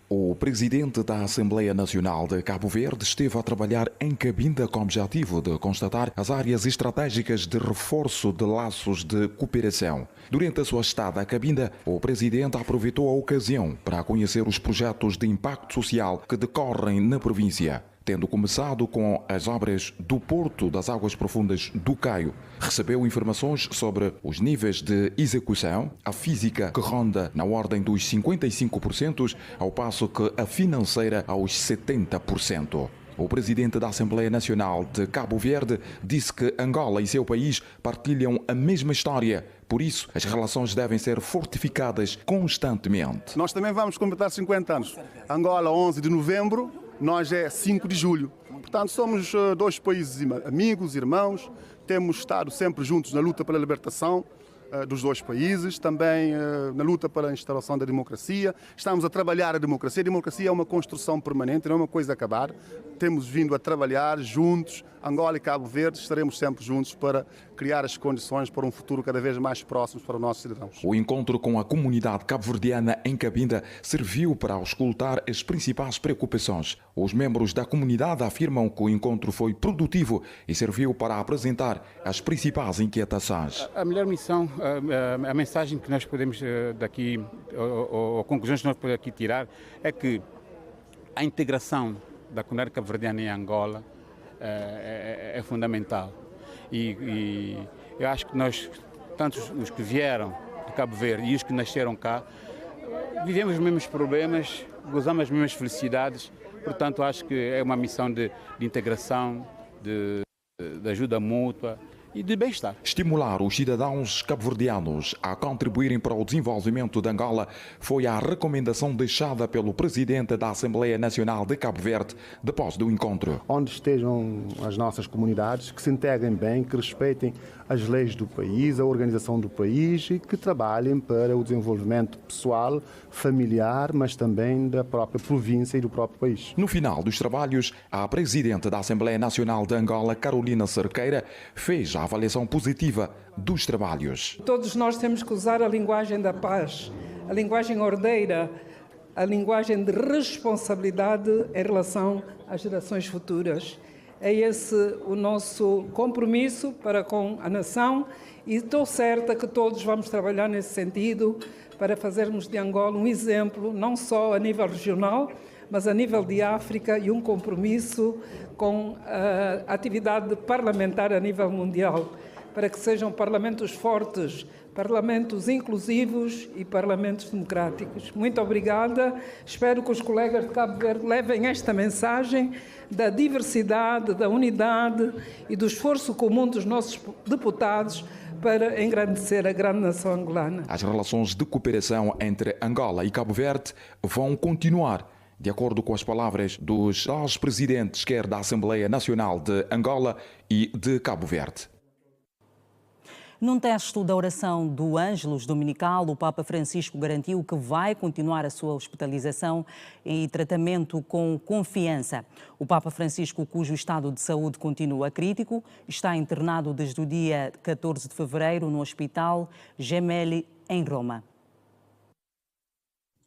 O presidente da Assembleia Nacional de Cabo Verde esteve a trabalhar em Cabinda com o objetivo de constatar as áreas estratégicas de reforço de laços de cooperação. Durante a sua estada a Cabinda, o presidente aproveitou a ocasião para conhecer os projetos de impacto social que decorrem na província, tendo começado com as obras do Porto das Águas Profundas do Caio. Recebeu informações sobre os níveis de execução, a física que ronda na ordem dos 55%, ao passo que a financeira aos 70%. O presidente da Assembleia Nacional de Cabo Verde disse que Angola e seu país partilham a mesma história. Por isso, as relações devem ser fortificadas constantemente. Nós também vamos completar 50 anos. Angola, 11 de novembro, nós é 5 de julho. Portanto, somos dois países amigos, irmãos. Temos estado sempre juntos na luta pela libertação dos dois países, também na luta pela instalação da democracia. Estamos a trabalhar a democracia. A democracia é uma construção permanente, não é uma coisa a acabar. Temos vindo a trabalhar juntos. Angola e Cabo Verde estaremos sempre juntos para criar as condições para um futuro cada vez mais próximo para os nossos cidadãos. O encontro com a comunidade cabo-verdiana em Cabinda serviu para auscultar as principais preocupações. Os membros da comunidade afirmam que o encontro foi produtivo e serviu para apresentar as principais inquietações. A melhor missão, a mensagem que nós podemos daqui, ou conclusões que nós podemos aqui tirar, é que a integração da comunidade cabo-verdiana em Angola é fundamental. E eu acho que nós, tanto os que vieram de Cabo Verde e os que nasceram cá, vivemos os mesmos problemas, gozamos as mesmas felicidades. Portanto, acho que é uma missão de integração, de ajuda mútua e de bem-estar. Estimular os cidadãos cabo-verdianos a contribuírem para o desenvolvimento de Angola foi a recomendação deixada pelo presidente da Assembleia Nacional de Cabo Verde depois do encontro. Onde estejam as nossas comunidades, que se integrem bem, que respeitem as leis do país, a organização do país e que trabalhem para o desenvolvimento pessoal, familiar, mas também da própria província e do próprio país. No final dos trabalhos, a presidente da Assembleia Nacional de Angola, Carolina Cerqueira, fez a avaliação positiva dos trabalhos. Todos nós temos que usar a linguagem da paz, a linguagem ordeira, a linguagem de responsabilidade em relação às gerações futuras. É esse o nosso compromisso para com a nação e estou certa que todos vamos trabalhar nesse sentido para fazermos de Angola um exemplo, não só a nível regional, mas a nível de África e um compromisso com a atividade parlamentar a nível mundial, para que sejam parlamentos fortes, parlamentos inclusivos e parlamentos democráticos. Muito obrigada. Espero que os colegas de Cabo Verde levem esta mensagem da diversidade, da unidade e do esforço comum dos nossos deputados para engrandecer a grande nação angolana. As relações de cooperação entre Angola e Cabo Verde vão continuar, de acordo com as palavras dos presidentes, quer da Assembleia Nacional de Angola e de Cabo Verde. Num texto da oração do Ângelus Dominical, o Papa Francisco garantiu que vai continuar a sua hospitalização e tratamento com confiança. O Papa Francisco, cujo estado de saúde continua crítico, está internado desde o dia 14 de fevereiro no Hospital Gemelli, em Roma.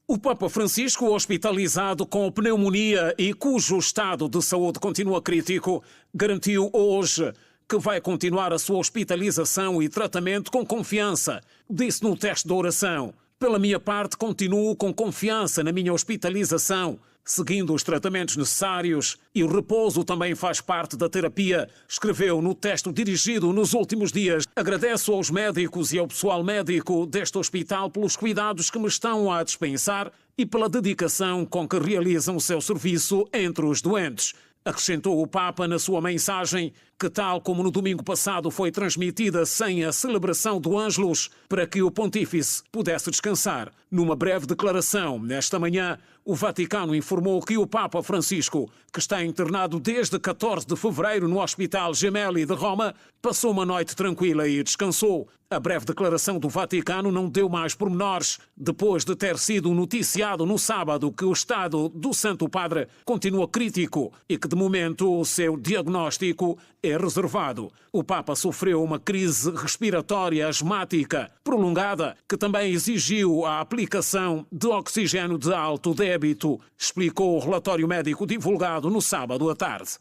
O Papa Francisco, hospitalizado com pneumonia e cujo estado de saúde continua crítico, garantiu hoje que vai continuar a sua hospitalização e tratamento com confiança. Disse no texto da oração: pela minha parte, continuo com confiança na minha hospitalização, seguindo os tratamentos necessários, e o repouso também faz parte da terapia, escreveu no texto dirigido nos últimos dias. Agradeço aos médicos e ao pessoal médico deste hospital pelos cuidados que me estão a dispensar e pela dedicação com que realizam o seu serviço entre os doentes. Acrescentou o Papa na sua mensagem que, tal como no domingo passado foi transmitida sem a celebração do Ângelus, para que o Pontífice pudesse descansar. Numa breve declaração, nesta manhã, o Vaticano informou que o Papa Francisco, que está internado desde 14 de fevereiro no Hospital Gemelli de Roma, passou uma noite tranquila e descansou. A breve declaração do Vaticano não deu mais pormenores, depois de ter sido noticiado no sábado que o estado do Santo Padre continua crítico e que, de momento, o seu diagnóstico é reservado. O Papa sofreu uma crise respiratória asmática prolongada que também exigiu a aplicação de oxigênio de alto débito, explicou o relatório médico divulgado no sábado à tarde.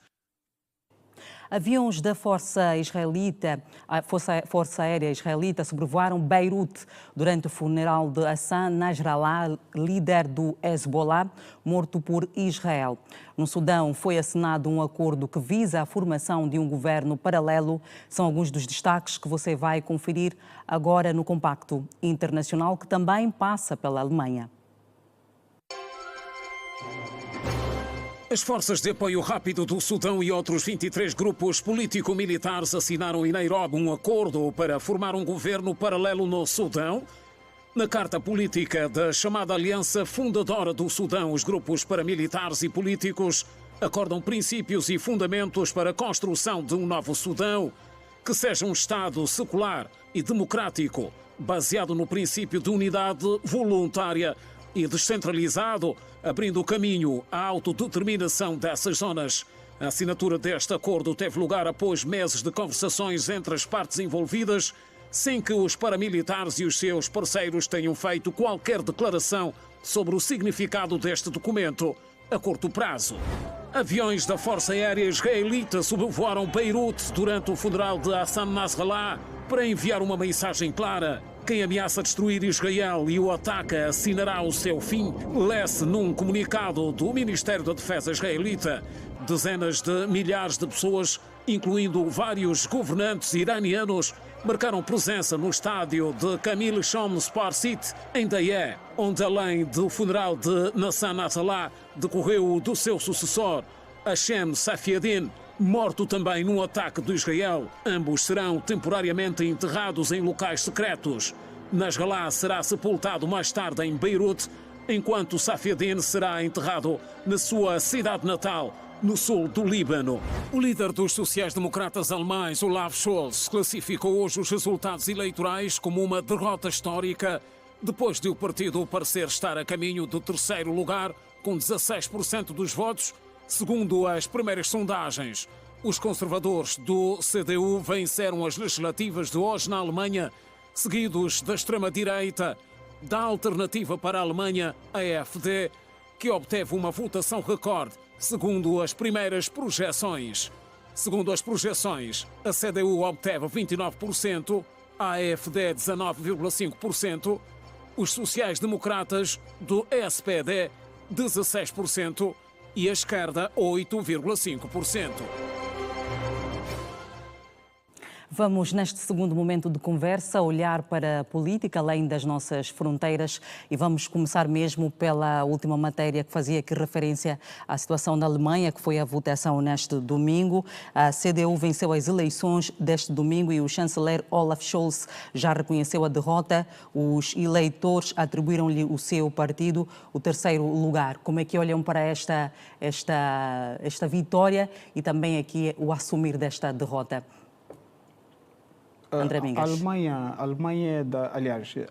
Aviões da Força Aérea Israelita sobrevoaram Beirute durante o funeral de Hassan Nasrallah, líder do Hezbollah, morto por Israel. No Sudão foi assinado um acordo que visa a formação de um governo paralelo. São alguns dos destaques que você vai conferir agora no Compacto Internacional, que também passa pela Alemanha. As forças de apoio rápido do Sudão e outros 23 grupos político-militares assinaram em Nairobi um acordo para formar um governo paralelo no Sudão. Na carta política da chamada Aliança Fundadora do Sudão, os grupos paramilitares e políticos acordam princípios e fundamentos para a construção de um novo Sudão, que seja um Estado secular e democrático, baseado no princípio de unidade voluntária e descentralizado, abrindo o caminho à autodeterminação dessas zonas. A assinatura deste acordo teve lugar após meses de conversações entre as partes envolvidas, sem que os paramilitares e os seus parceiros tenham feito qualquer declaração sobre o significado deste documento a curto prazo. Aviões da Força Aérea Israelita sobrevoaram Beirute durante o funeral de Hassan Nasrallah para enviar uma mensagem clara. Quem ameaça destruir Israel e o ataca assinará o seu fim, lê-se num comunicado do Ministério da Defesa israelita. Dezenas de milhares de pessoas, incluindo vários governantes iranianos, marcaram presença no estádio de Camille Shom Sport City, em Daé, onde, além do funeral de Hassan Nasrallah, decorreu o do seu sucessor, Hashem Safiedin, morto também num ataque de Israel. Ambos serão temporariamente enterrados em locais secretos. Nasrallah será sepultado mais tarde em Beirute, enquanto Safiedin será enterrado na sua cidade natal, no sul do Líbano. O líder dos sociais-democratas alemães, Olaf Scholz, classificou hoje os resultados eleitorais como uma derrota histórica, depois de o partido parecer estar a caminho do terceiro lugar, com 16% dos votos. Segundo as primeiras sondagens, os conservadores do CDU venceram as legislativas de hoje na Alemanha, seguidos da extrema-direita, da Alternativa para a Alemanha, a AfD, que obteve uma votação recorde, segundo as primeiras projeções. Segundo as projeções, a CDU obteve 29%, a AfD 19,5%, os sociais-democratas do SPD 16%, e a esquerda 8,5%. Vamos, neste segundo momento de conversa, olhar para a política além das nossas fronteiras e vamos começar mesmo pela última matéria que fazia aqui referência à situação da Alemanha, que foi a votação neste domingo. A CDU venceu as eleições deste domingo e o chanceler Olaf Scholz já reconheceu a derrota. Os eleitores atribuíram-lhe o seu partido o terceiro lugar. Como é que olham para esta vitória e também aqui o assumir desta derrota? André Mingas. A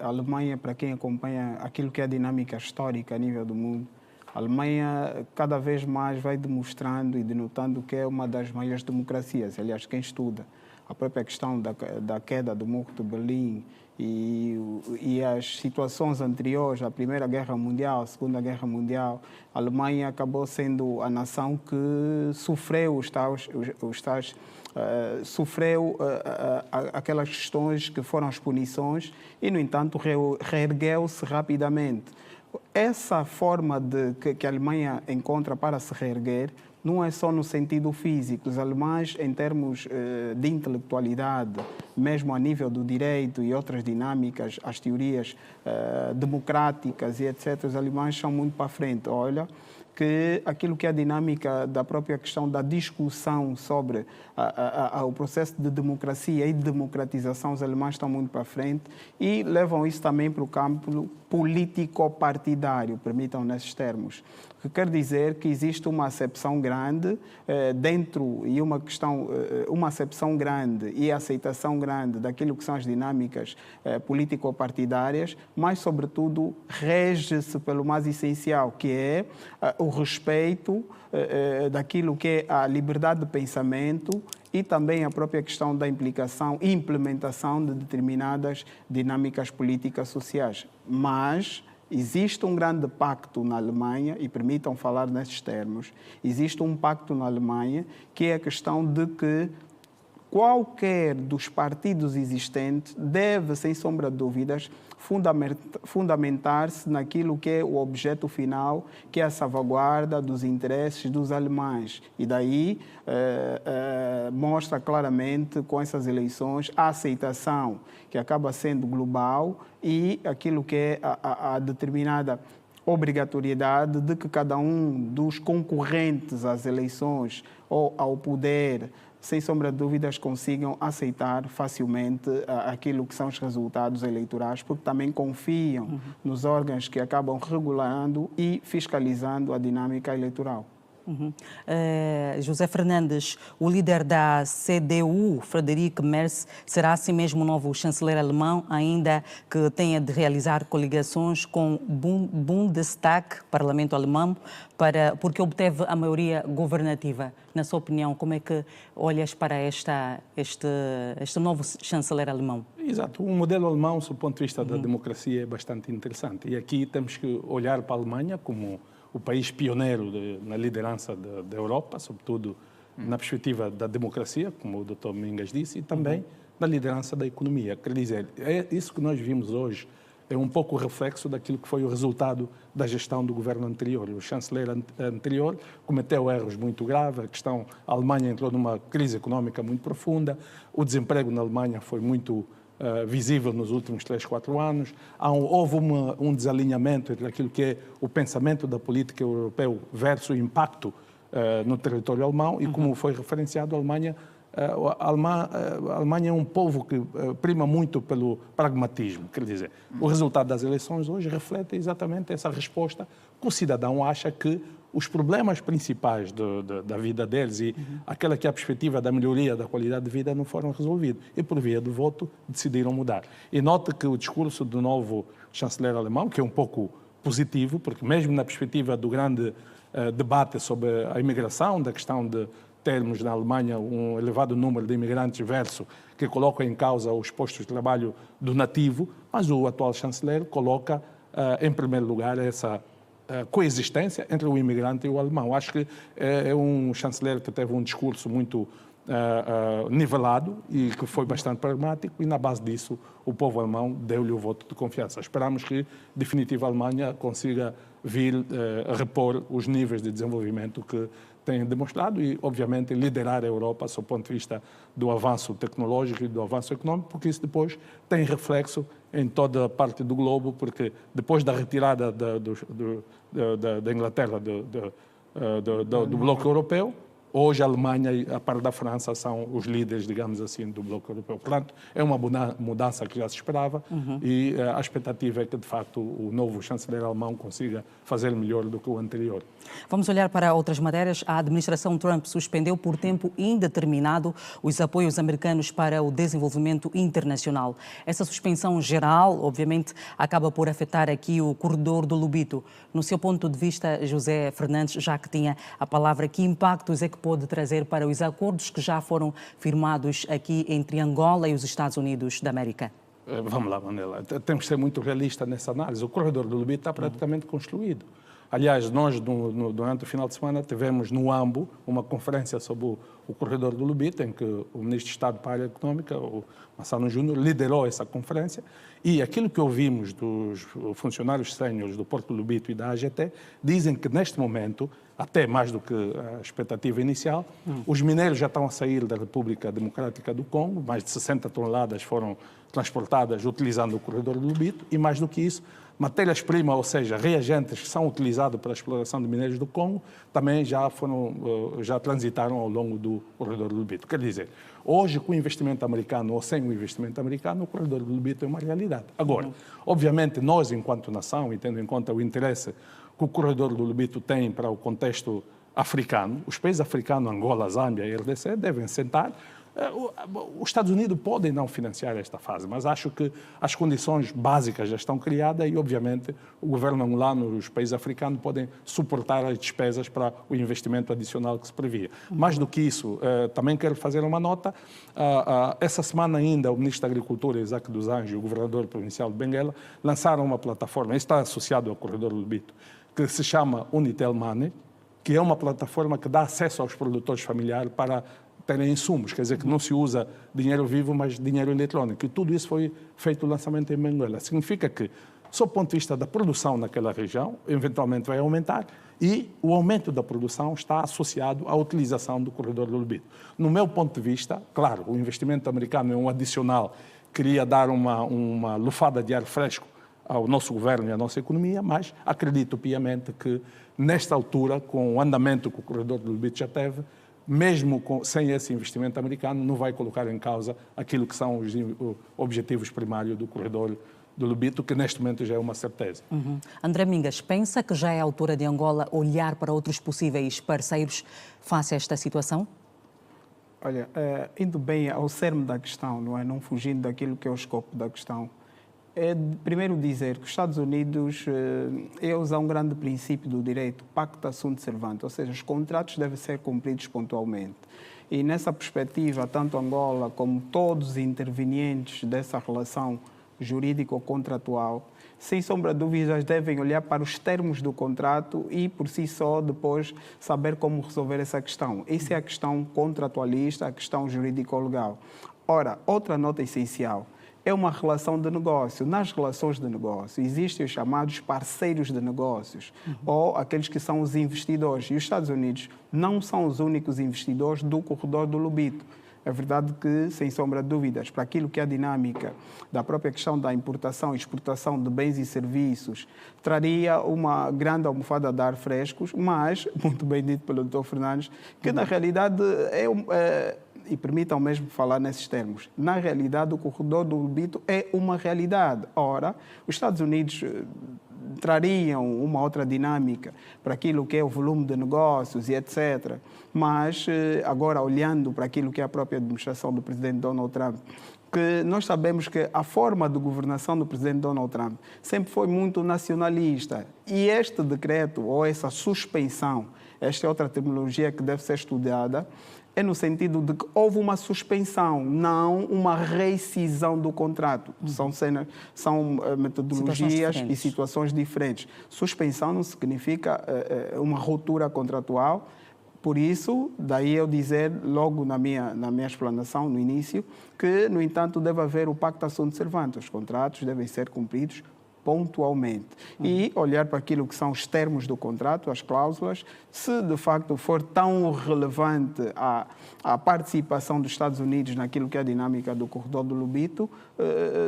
Alemanha, para quem acompanha aquilo que é a dinâmica histórica a nível do mundo, a Alemanha cada vez mais vai demonstrando e denotando que é uma das maiores democracias. Aliás, quem estuda a própria questão da queda do Muro de Berlim e as situações anteriores, a Primeira Guerra Mundial, a Segunda Guerra Mundial, a Alemanha acabou sendo a nação que sofreu sofreu aquelas questões que foram as punições e, no entanto, reergueu-se rapidamente. Essa forma que a Alemanha encontra para se reerguer não é só no sentido físico. Os alemães, em termos de intelectualidade, mesmo a nível do direito e outras dinâmicas, as teorias democráticas e etc., os alemães são muito para frente. Olha, que aquilo que é a dinâmica da própria questão da discussão sobre o processo de democracia e de democratização, os alemães estão muito para frente e levam isso também para o campo político-partidário, permitam nesses termos. O que quer dizer que existe uma acepção grande dentro e uma acepção grande e aceitação grande daquilo que são as dinâmicas político-partidárias, mas, sobretudo, rege-se pelo mais essencial, que é o respeito daquilo que é a liberdade de pensamento e também a própria questão da implicação e implementação de determinadas dinâmicas políticas sociais. Mas existe um grande pacto na Alemanha, e permitam falar nesses termos, existe um pacto na Alemanha que é a questão de que qualquer dos partidos existentes deve, sem sombra de dúvidas, fundamentar-se naquilo que é o objeto final, que é a salvaguarda dos interesses dos alemães. E daí mostra claramente, com essas eleições, a aceitação que acaba sendo global e aquilo que é a determinada obrigatoriedade de que cada um dos concorrentes às eleições ou ao poder, sem sombra de dúvidas, consigam aceitar facilmente aquilo que são os resultados eleitorais, porque também confiam nos órgãos que acabam regulando e fiscalizando a dinâmica eleitoral. José Fernandes, o líder da CDU, Friedrich Merz, será assim mesmo o novo chanceler alemão, ainda que tenha de realizar coligações com o Bundestag, parlamento alemão, porque obteve a maioria governativa. Na sua opinião, como é que olhas para este novo chanceler alemão? Exato. O modelo alemão, do ponto de vista da democracia, é bastante interessante. E aqui temos que olhar para a Alemanha como o país pioneiro na liderança da Europa, sobretudo na perspectiva da democracia, como o Dr. Mingas disse, e também na liderança da economia. Quer dizer, isso que nós vimos hoje é um pouco o reflexo daquilo que foi o resultado da gestão do governo anterior. O chanceler anterior cometeu erros muito graves, a Alemanha entrou numa crise económica muito profunda, o desemprego na Alemanha foi muito visível nos últimos 3, 4 anos. Houve um desalinhamento entre aquilo que é o pensamento da política europeia versus o impacto no território alemão e, como foi referenciado, a Alemanha é um povo que prima muito pelo pragmatismo. Quer dizer, o resultado das eleições hoje reflete exatamente essa resposta que o cidadão acha que os problemas principais da vida deles e aquela que é a perspectiva da melhoria da qualidade de vida não foram resolvidos. E, por via do voto, decidiram mudar. E note que o discurso do novo chanceler alemão, que é um pouco positivo, porque mesmo na perspectiva do grande debate sobre a imigração, da questão de termos na Alemanha um elevado número de imigrantes versus que colocam em causa os postos de trabalho do nativo, mas o atual chanceler coloca em primeiro lugar essa coexistência entre o imigrante e o alemão. Acho que é um chanceler que teve um discurso muito nivelado e que foi bastante pragmático, e na base disso o povo alemão deu-lhe o voto de confiança. Esperamos que, definitiva, a Alemanha consiga vir a repor os níveis de desenvolvimento que tem demonstrado e, obviamente, liderar a Europa do ponto de vista do avanço tecnológico e do avanço económico, porque isso depois tem reflexo em toda a parte do globo, porque depois da retirada da Inglaterra do bloco europeu, hoje a Alemanha e a par da França são os líderes, digamos assim, do bloco europeu. Portanto, é uma mudança que já se esperava e a expectativa é que, de facto, o novo chanceler alemão consiga fazer melhor do que o anterior. Vamos olhar para outras matérias. A administração Trump suspendeu por tempo indeterminado os apoios americanos para o desenvolvimento internacional. Essa suspensão geral, obviamente, acaba por afetar aqui o corredor do Lobito. No seu ponto de vista, José Fernandes, já que tinha a palavra, que impactos é que pode trazer para os acordos que já foram firmados aqui entre Angola e os Estados Unidos da América? Vamos lá, Manela. Temos que ser muito realistas nessa análise. O corredor do Lobito está praticamente construído. Aliás, nós, durante o final de semana, tivemos no AMBO uma conferência sobre o corredor do Lubito, em que o Ministro de Estado para a Área Econômica, o Massano Júnior, liderou essa conferência. E aquilo que ouvimos dos funcionários séniores do Porto do Lubito e da AGT, dizem que, neste momento, até mais do que a expectativa inicial, os minérios já estão a sair da República Democrática do Congo, mais de 60 toneladas foram transportadas utilizando o corredor do Lubito, e mais do que isso, matérias-primas, ou seja, reagentes que são utilizados para a exploração de minérios do Congo, também já transitaram ao longo do corredor do Lubito. Quer dizer, hoje, com o investimento americano ou sem o investimento americano, o corredor do Lubito é uma realidade. Agora, obviamente, nós, enquanto nação, e tendo em conta o interesse que o corredor do Lubito tem para o contexto africano, os países africanos, Angola, Zâmbia e RDC, devem sentar. Os Estados Unidos podem não financiar esta fase, mas acho que as condições básicas já estão criadas e, obviamente, o governo angolano e os países africanos podem suportar as despesas para o investimento adicional que se previa. Mais do que isso, também quero fazer uma nota. Essa semana ainda, o Ministro da Agricultura, Isaac dos Anjos, e o Governador Provincial de Benguela, lançaram uma plataforma, está associado ao Corredor do Lubito, que se chama Unitel Money, que é uma plataforma que dá acesso aos produtores familiares para terem insumos, quer dizer que não se usa dinheiro vivo, mas dinheiro eletrônico. E tudo isso foi feito o lançamento em Benguela. Significa que, sob o ponto de vista da produção naquela região, eventualmente vai aumentar e o aumento da produção está associado à utilização do corredor do Lubito. No meu ponto de vista, claro, o investimento americano é um adicional, queria dar uma lufada de ar fresco ao nosso governo e à nossa economia, mas acredito piamente que, nesta altura, com o andamento que o corredor do Lubito já teve, mesmo sem esse investimento americano, não vai colocar em causa aquilo que são os objetivos primários do corredor do Lubito, que neste momento já é uma certeza. André Mingas, pensa que já é a altura de Angola olhar para outros possíveis parceiros face a esta situação? Olha, indo bem ao cerne da questão, não fugindo daquilo que é o escopo da questão, é primeiro dizer que os Estados Unidos usam um grande princípio do direito, pacta sunt servanda, ou seja, os contratos devem ser cumpridos pontualmente. E nessa perspectiva, tanto Angola como todos os intervenientes dessa relação jurídico-contratual, sem sombra de dúvidas, devem olhar para os termos do contrato e, por si só, depois saber como resolver essa questão. Essa é a questão contratualista, a questão jurídico-legal. Ora, outra nota essencial. É uma relação de negócio. Nas relações de negócio existem os chamados parceiros de negócios, ou aqueles que são os investidores. E os Estados Unidos não são os únicos investidores do corredor do Lubito. É verdade que, sem sombra de dúvidas, para aquilo que é a dinâmica da própria questão da importação e exportação de bens e serviços, traria uma grande almofada de ar frescos, mas, muito bem dito pelo Dr. Fernandes, que na realidade e permitam mesmo falar nesses termos, na realidade o corredor do Lubito é uma realidade. Ora, os Estados Unidos trariam uma outra dinâmica para aquilo que é o volume de negócios e etc. Mas, agora, olhando para aquilo que é a própria administração do presidente Donald Trump, que nós sabemos que a forma de governação do presidente Donald Trump sempre foi muito nacionalista. E este decreto, ou essa suspensão, esta é outra terminologia que deve ser estudada, é no sentido de que houve uma suspensão, não uma rescisão do contrato. São metodologias e situações diferentes. Suspensão não significa uma ruptura contratual. Por isso, daí eu dizer logo na minha explanação, no início, que, no entanto, deve haver o pacta sunt servanda. Os contratos devem ser cumpridos pontualmente. E olhar para aquilo que são os termos do contrato, as cláusulas, se de facto for tão relevante a participação dos Estados Unidos naquilo que é a dinâmica do corredor do Lubito,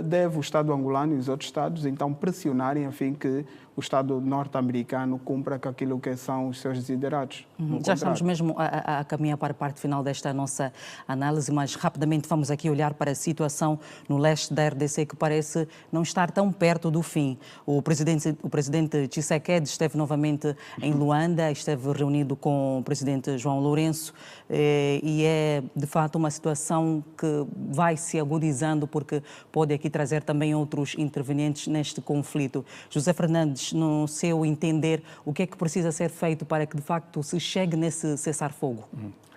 deve o Estado angolano e os outros Estados então pressionarem a fim que o Estado norte-americano cumpra com aquilo que são os seus desiderados. Já estamos mesmo a caminhar para a parte final desta nossa análise, mas rapidamente vamos aqui olhar para a situação no leste da RDC, que parece não estar tão perto do fim. O presidente Tshisekedi esteve novamente em Luanda, esteve reunido com o presidente João Lourenço e é de fato uma situação que vai se agudizando porque pode aqui trazer também outros intervenientes neste conflito. José Fernandes, no seu entender, o que é que precisa ser feito para que de facto se chegue nesse cessar-fogo?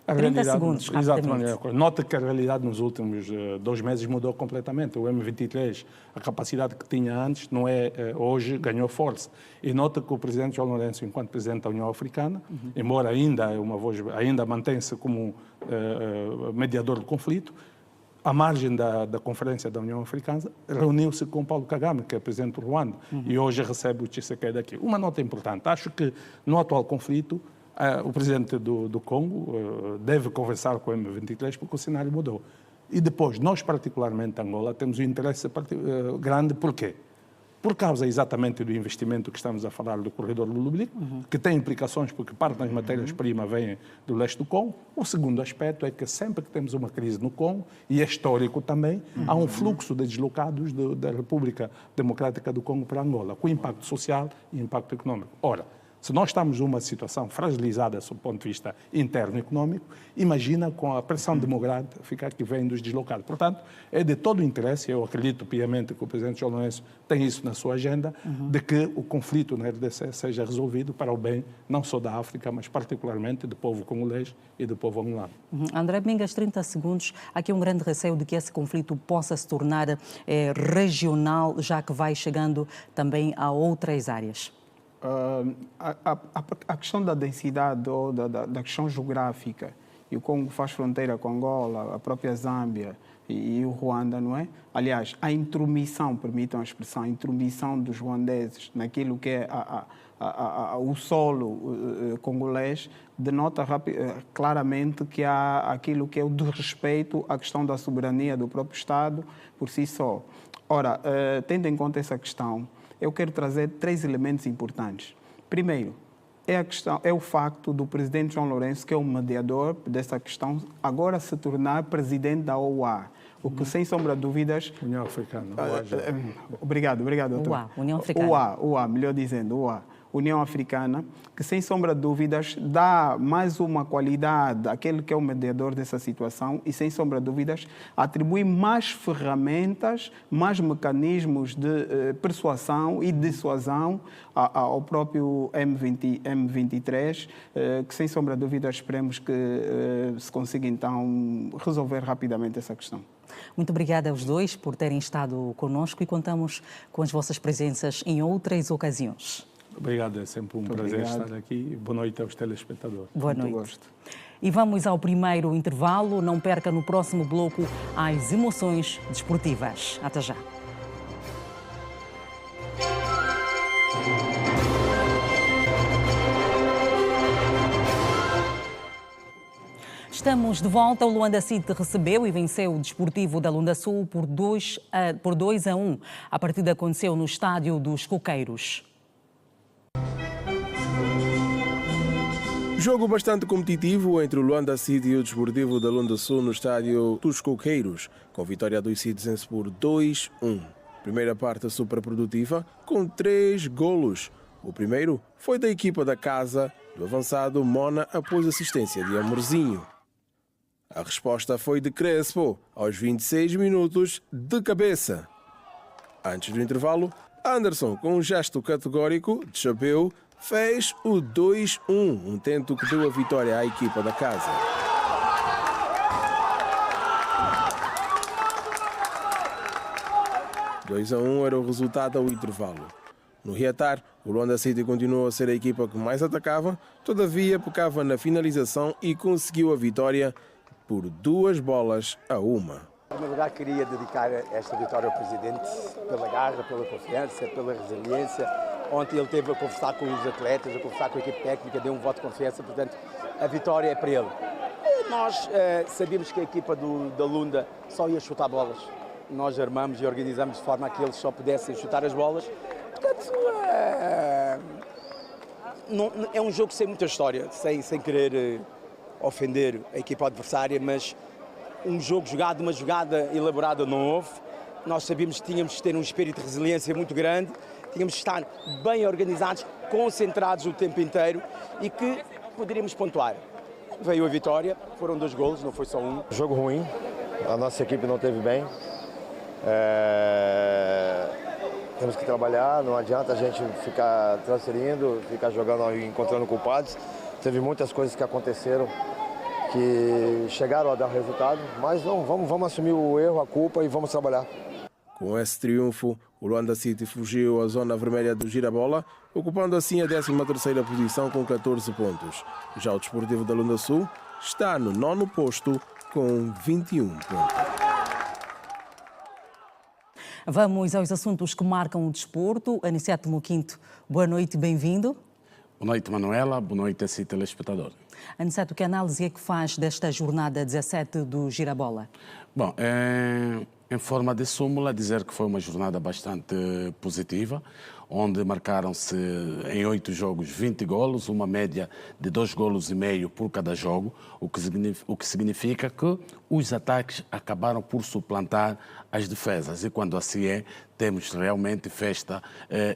30 segundos, rapidamente. Exatamente. Nota que a realidade nos últimos 2 meses mudou completamente. O M23, a capacidade que tinha antes, não é hoje, ganhou força. E nota que o presidente João Lourenço, enquanto presidente da União Africana, embora ainda é uma voz, ainda mantém-se como mediador do conflito, à margem da Conferência da União Africana, reuniu-se com Paulo Kagame, que é presidente do Ruanda, e hoje recebe o Tshisekedi aqui. Uma nota importante, acho que no atual conflito, o presidente do Congo deve conversar com o M23 porque o cenário mudou. E depois, nós particularmente, Angola, temos um interesse grande, por quê? Por causa exatamente do investimento que estamos a falar do corredor Lulublique, que tem implicações porque parte das matérias-primas vem do leste do Congo. O segundo aspecto é que sempre que temos uma crise no Congo, e é histórico também, há um fluxo de deslocados da República Democrática do Congo para Angola, com impacto social e impacto econômico. Ora, se nós estamos numa situação fragilizada sob o ponto de vista interno e econômico, imagina com a pressão demográfica que vem dos deslocados. Portanto, é de todo o interesse, eu acredito piamente que o presidente João Lourenço tem isso na sua agenda, de que o conflito na RDC seja resolvido para o bem não só da África, mas particularmente do povo congolês e do povo angolano. André Domingas, 30 segundos. Aqui um grande receio de que esse conflito possa se tornar regional, já que vai chegando também a outras áreas. A questão da densidade ou da questão geográfica, e o Congo faz fronteira com Angola, a própria Zâmbia e o Ruanda, não é? Aliás, a intromissão, permitam a expressão, a intromissão dos ruandeses naquilo que é o solo congolês, denota claramente que há aquilo que é o desrespeito à questão da soberania do próprio Estado por si só. Ora, tendo em conta essa questão, eu quero trazer 3 elementos importantes. Primeiro, é o facto do presidente João Lourenço, que é o mediador dessa questão, agora se tornar presidente da OUA, o que, sem sombra de dúvidas... União Africana. Obrigado, doutor. OUA, União Africana. OUA, melhor dizendo, OUA. União Africana, que sem sombra de dúvidas dá mais uma qualidade àquele que é o mediador dessa situação e sem sombra de dúvidas atribui mais ferramentas, mais mecanismos de persuasão e dissuasão ao próprio M23, que sem sombra de dúvidas esperemos que se consiga então resolver rapidamente essa questão. Muito obrigada aos dois por terem estado conosco e contamos com as vossas presenças em outras ocasiões. Obrigado, é sempre um prazer estar aqui. Boa noite aos telespectadores. Boa noite. E vamos ao primeiro intervalo. Não perca no próximo bloco as emoções desportivas. Até já. Estamos de volta. O Luanda City recebeu e venceu o Desportivo da Lunda Sul por 2-1. A partida aconteceu no estádio dos Coqueiros. Jogo bastante competitivo entre o Luanda City e o Desportivo da Lunda Sul no estádio dos Coqueiros, com vitória dos citizenses por 2-1. Primeira parte super produtiva, com 3 golos. O primeiro foi da equipa da casa, do avançado Mona, após assistência de Amorzinho. A resposta foi de Crespo, aos 26 minutos, de cabeça. Antes do intervalo, Anderson, com um gesto categórico de chapéu, fez o 2-1, um tento que deu a vitória à equipa da casa. O 2-1 era o resultado ao intervalo. No reatar, o Luanda City continuou a ser a equipa que mais atacava, todavia pecava na finalização e conseguiu a vitória por 2-1. Em primeiro lugar, queria dedicar esta vitória ao Presidente pela garra, pela confiança, pela resiliência. Ontem ele esteve a conversar com os atletas, a conversar com a equipe técnica, deu um voto de confiança, portanto, a vitória é para ele. Nós sabíamos que a equipa da Lunda só ia chutar bolas. Nós armamos e organizamos de forma a que eles só pudessem chutar as bolas. Portanto, é um jogo sem muita história, sem querer ofender a equipa adversária, mas um jogo jogado, uma jogada elaborada não houve. Nós sabíamos que tínhamos que ter um espírito de resiliência muito grande, tínhamos que estar bem organizados, concentrados o tempo inteiro e que poderíamos pontuar. Veio a vitória, foram 2 golos, não foi só um. Jogo ruim, a nossa equipe não esteve bem. Temos que trabalhar, não adianta a gente ficar transferindo, ficar jogando e encontrando culpados. Teve muitas coisas que aconteceram que chegaram a dar resultado, mas não, vamos assumir o erro, a culpa e vamos trabalhar. Com esse triunfo, o Luanda City fugiu à zona vermelha do Girabola, ocupando assim a 13ª posição com 14 pontos. Já o Desportivo da Lunda Sul está no 9º posto com 21 pontos. Vamos aos assuntos que marcam o desporto. Aniceto Moquinto, boa noite, bem-vindo. Boa noite, Manuela. Boa noite a si, telespectador. Aniceto, que análise é que faz desta jornada 17 do Girabola? Bom, em forma de súmula, dizer que foi uma jornada bastante positiva, onde marcaram-se em 8 jogos 20 golos, uma média de 2,5 golos por cada jogo, o que significa que os ataques acabaram por suplantar as defesas. E quando assim é, temos realmente festa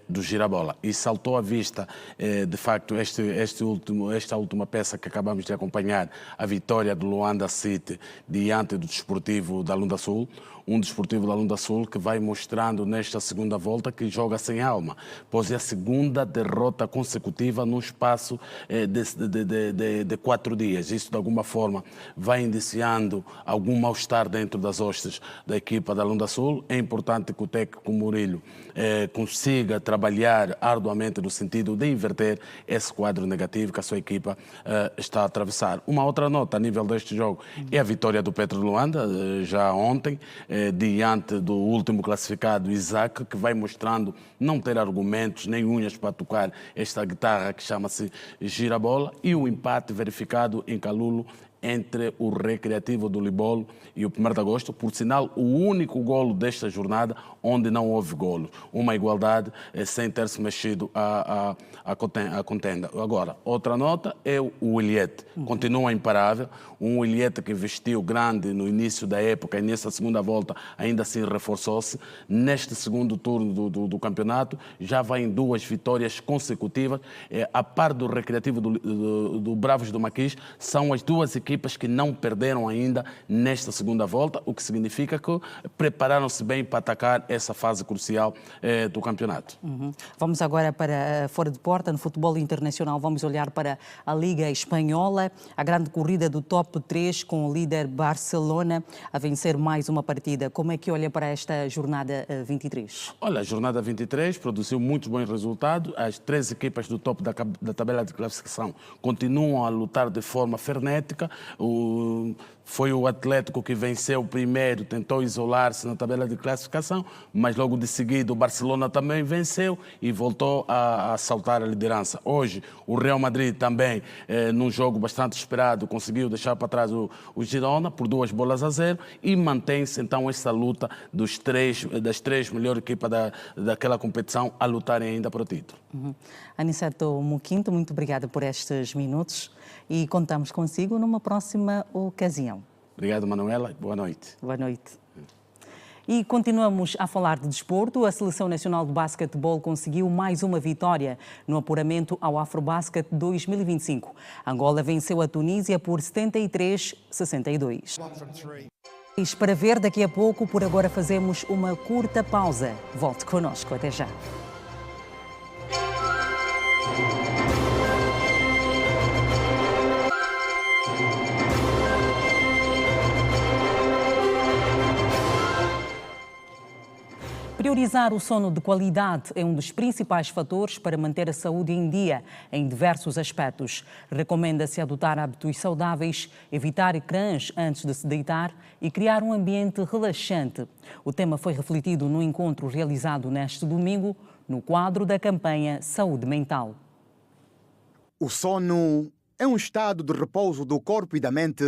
do Girabola. E saltou à vista, de facto, esta última peça que acabamos de acompanhar, a vitória do Luanda City diante do Desportivo da Lunda Sul. Um Desportivo da Lunda Sul que vai mostrando nesta segunda volta que joga sem alma, pois é a segunda derrota consecutiva num espaço de 4 dias. Isso, de alguma forma, vai indiciando algum mal-estar dentro das hostes da equipa da Lunda Sul. É importante que o técnico Murilho consiga trabalhar arduamente no sentido de inverter esse quadro negativo que a sua equipa está a atravessar. Uma outra nota a nível deste jogo é a vitória do Petro de Luanda, já ontem, diante do último classificado, Isaac, que vai mostrando não ter argumentos nem unhas para tocar esta guitarra que chama-se Girabola, e o empate verificado em Calulo entre o Recreativo do Libolo e o 1º de Agosto, por sinal, o único golo desta jornada onde não houve golo. Uma igualdade sem ter-se mexido a contenda. Agora, outra nota é o Williette. Continua imparável. Um Williette que investiu grande no início da época e nessa segunda volta ainda assim reforçou-se. Neste segundo turno do campeonato, já vai em 2 vitórias consecutivas. A par do Recreativo do Bravos do Maquis, são as 2 equipes que não perderam ainda nesta segunda volta, o que significa que prepararam-se bem para atacar essa fase crucial do campeonato. Vamos agora para fora de porta, no futebol internacional, vamos olhar para a Liga Espanhola, a grande corrida do top 3 com o líder Barcelona a vencer mais uma partida. Como é que olha para esta jornada 23? Olha, a jornada 23 produziu muitos bons resultados. As 3 equipas do topo da tabela de classificação continuam a lutar de forma frenética. Foi o Atlético que venceu o primeiro, tentou isolar-se na tabela de classificação, mas logo de seguida o Barcelona também venceu e voltou a saltar a liderança. Hoje, o Real Madrid também, num jogo bastante esperado, conseguiu deixar para trás o Girona por 2-0 e mantém-se então essa luta das 3 melhores equipas daquela competição a lutarem ainda para o título. Aniceto Moquinto, muito obrigada por estes minutos e contamos consigo numa próxima ocasião. Obrigado, Manuela. Boa noite. Boa noite. E continuamos a falar de desporto. A Seleção Nacional de Basquetebol conseguiu mais uma vitória no apuramento ao Afrobasket 2025. Angola venceu a Tunísia por 73-62. Para ver daqui a pouco, por agora fazemos uma curta pausa. Volte connosco, até já. Priorizar o sono de qualidade é um dos principais fatores para manter a saúde em dia em diversos aspectos. Recomenda-se adotar hábitos saudáveis, evitar ecrãs antes de se deitar e criar um ambiente relaxante. O tema foi refletido no encontro realizado neste domingo no quadro da campanha Saúde Mental. O sono é um estado de repouso do corpo e da mente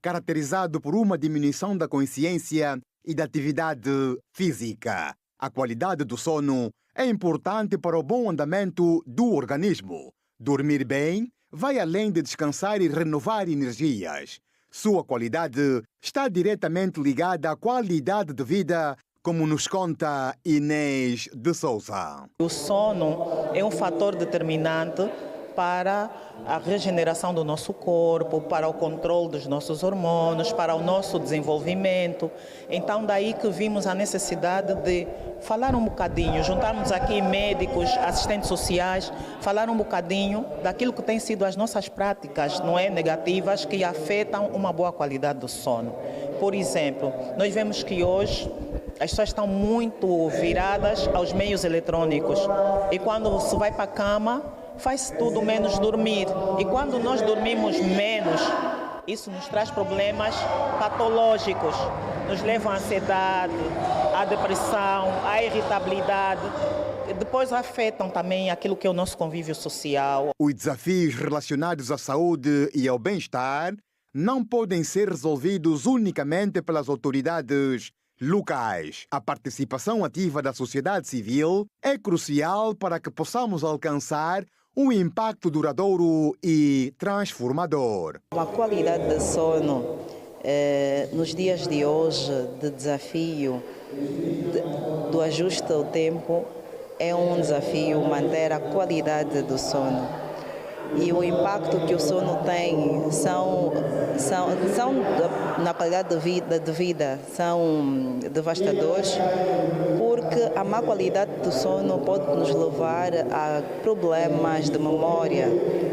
caracterizado por uma diminuição da consciência e da atividade física. A qualidade do sono é importante para o bom andamento do organismo. Dormir bem vai além de descansar e renovar energias. Sua qualidade está diretamente ligada à qualidade de vida, como nos conta Inês de Souza. O sono é um fator determinante para a regeneração do nosso corpo, para o controle dos nossos hormônios, para o nosso desenvolvimento. Então, daí que vimos a necessidade de falar um bocadinho, juntarmos aqui médicos, assistentes sociais, falar um bocadinho daquilo que tem sido as nossas práticas, não é, negativas, que afetam uma boa qualidade do sono. Por exemplo, nós vemos que hoje as pessoas estão muito viradas aos meios eletrônicos e quando se vai para a cama, faz tudo menos dormir. E quando nós dormimos menos, isso nos traz problemas patológicos, nos leva à ansiedade, à depressão, à irritabilidade. E depois afetam também aquilo que é o nosso convívio social. Os desafios relacionados à saúde e ao bem-estar não podem ser resolvidos unicamente pelas autoridades locais. A participação ativa da sociedade civil é crucial para que possamos alcançar um impacto duradouro e transformador. A qualidade de sono, nos dias de hoje, de desafio, do ajuste ao tempo, é um desafio manter a qualidade do sono. E o impacto que o sono tem são na qualidade de vida, são devastadores, porque a má qualidade do sono pode nos levar a problemas de memória,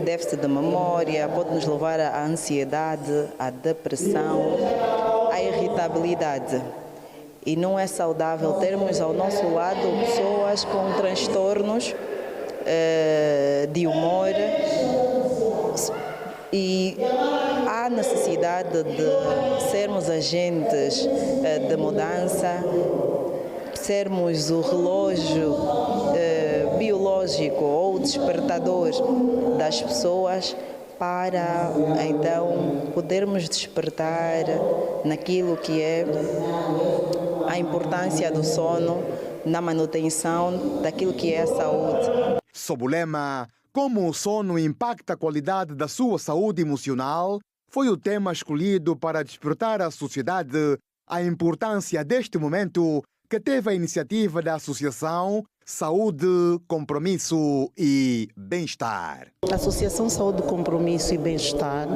déficit de memória, pode nos levar à ansiedade, à depressão, à irritabilidade. E não é saudável termos ao nosso lado pessoas com transtornos de humor, e há necessidade de sermos agentes de mudança, sermos o relógio biológico ou despertador das pessoas para então podermos despertar naquilo que é a importância do sono na manutenção daquilo que é a saúde. Sob o lema "Como o sono impacta a qualidade da sua saúde emocional", foi o tema escolhido para despertar à sociedade a importância deste momento, que teve a iniciativa da Associação Saúde, Compromisso e Bem-Estar. A Associação Saúde, Compromisso e Bem-Estar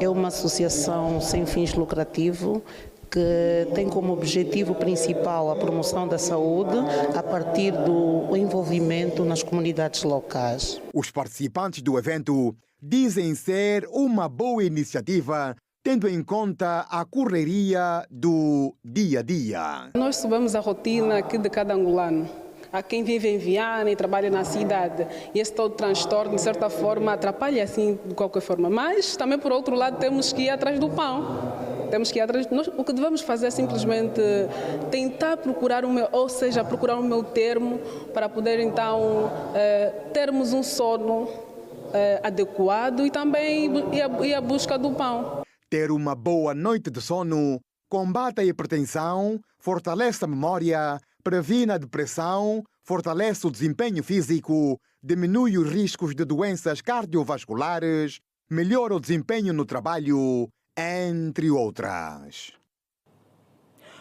é uma associação sem fins lucrativos que tem como objetivo principal a promoção da saúde a partir do envolvimento nas comunidades locais. Os participantes do evento dizem ser uma boa iniciativa, tendo em conta a correria do dia a dia. Nós sabemos a rotina aqui de cada angolano. Há quem vive em Viana e trabalha na cidade. E esse todo transtorno, de certa forma, atrapalha assim de qualquer forma. Mas também, por outro lado, temos que ir atrás do pão. Temos que ir atrás. O que devemos fazer é simplesmente tentar procurar procurar o meu termo para poder então termos um sono adequado e também ir à busca do pão. Ter uma boa noite de sono combate a hipertensão, fortalece a memória, previne a depressão, fortalece o desempenho físico, diminui os riscos de doenças cardiovasculares, melhora o desempenho no trabalho, entre outras.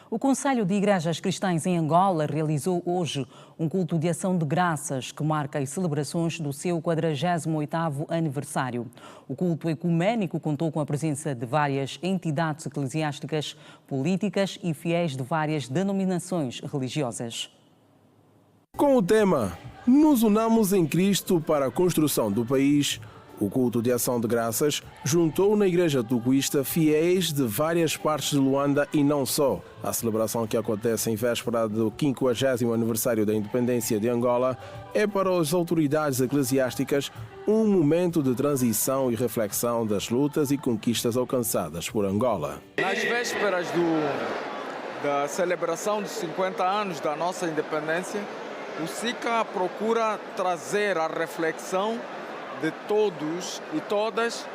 O Conselho de Igrejas Cristãs em Angola realizou hoje um culto de ação de graças que marca as celebrações do seu 48º aniversário. O culto ecuménico contou com a presença de várias entidades eclesiásticas, políticas e fiéis de várias denominações religiosas. Com o tema "Nos unamos em Cristo para a construção do país", o culto de ação de graças juntou na Igreja Tucuísta fiéis de várias partes de Luanda e não só. A celebração, que acontece em véspera do 50º aniversário da independência de Angola, é para as autoridades eclesiásticas um momento de transição e reflexão das lutas e conquistas alcançadas por Angola. Nas vésperas da celebração dos 50 anos da nossa independência, o SICA procura trazer a reflexão de todos e todas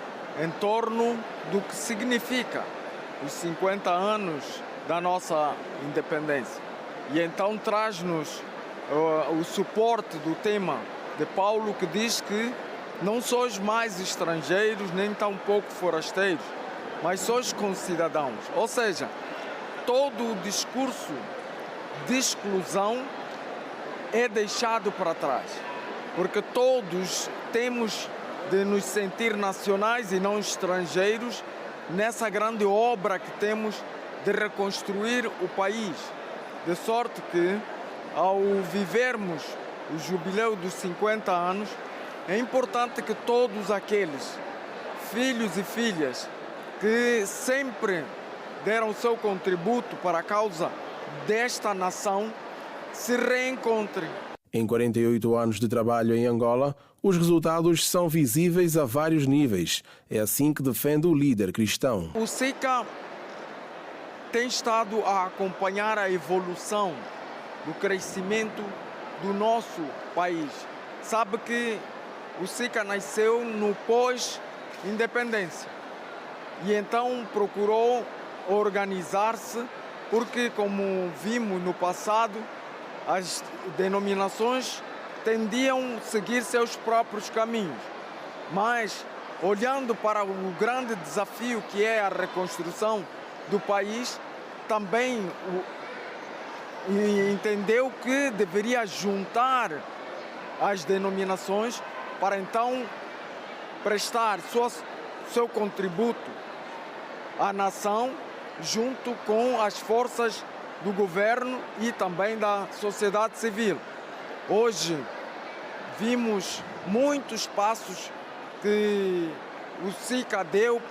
em torno do que significa os 50 anos da nossa independência. E então traz-nos o suporte do tema de Paulo, que diz que não sois mais estrangeiros, nem tampouco forasteiros, mas sois concidadãos. Ou seja, todo o discurso de exclusão é deixado para trás, porque todos temos de nos sentir nacionais e não estrangeiros nessa grande obra que temos de reconstruir o país. De sorte que, ao vivermos o jubileu dos 50 anos, é importante que todos aqueles filhos e filhas que sempre deram o seu contributo para a causa desta nação se reencontrem. Em 48 anos de trabalho em Angola, os resultados são visíveis a vários níveis. É assim que defende o líder cristão. O SICA tem estado a acompanhar a evolução do crescimento do nosso país. Sabe que o SICA nasceu no pós-independência e então procurou organizar-se porque, como vimos no passado, as denominações tendiam a seguir seus próprios caminhos. Mas, olhando para o grande desafio que é a reconstrução do país, também entendeu que deveria juntar as denominações para então prestar seu contributo à nação junto com as forças do governo e também da sociedade civil. Hoje vimos muitos passos que o SICA deu,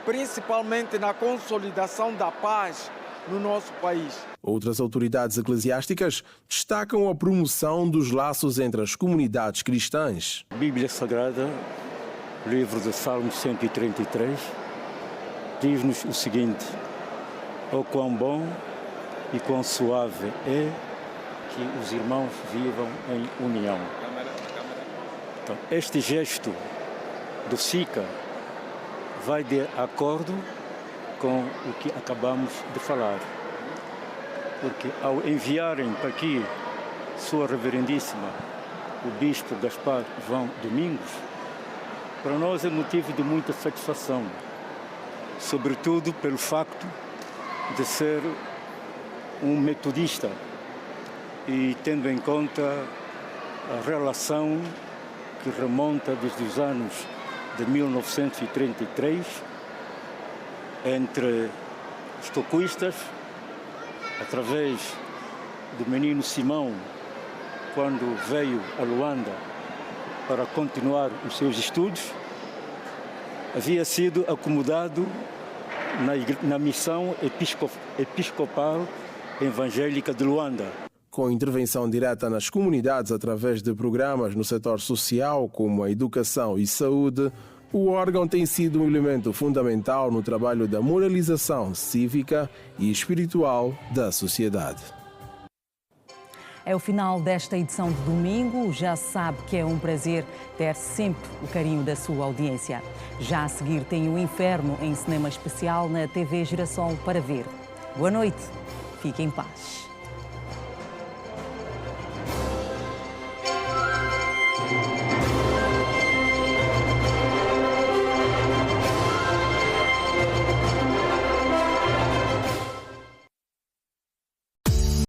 principalmente na consolidação da paz no nosso país. Outras autoridades eclesiásticas destacam a promoção dos laços entre as comunidades cristãs. Bíblia Sagrada, livro de Salmos 133, diz-nos o seguinte: "Oh, quão bom e quão suave é que os irmãos vivam em união." Então, este gesto do SICA vai de acordo com o que acabamos de falar. Porque ao enviarem para aqui Sua Reverendíssima, o Bispo Gaspar João Domingos, para nós é motivo de muita satisfação, sobretudo pelo facto de ser um metodista e tendo em conta a relação que remonta desde os anos de 1933 entre os tocuistas, através do menino Simão, quando veio a Luanda para continuar os seus estudos, havia sido acomodado na missão episcopal evangélica de Luanda. Com intervenção direta nas comunidades através de programas no setor social, como a educação e saúde, o órgão tem sido um elemento fundamental no trabalho da moralização cívica e espiritual da sociedade. É o final desta edição de domingo. Já sabe que é um prazer ter sempre o carinho da sua audiência. Já a seguir tem o Inferno em cinema especial na TV Girassol para ver. Boa noite. Fique em paz.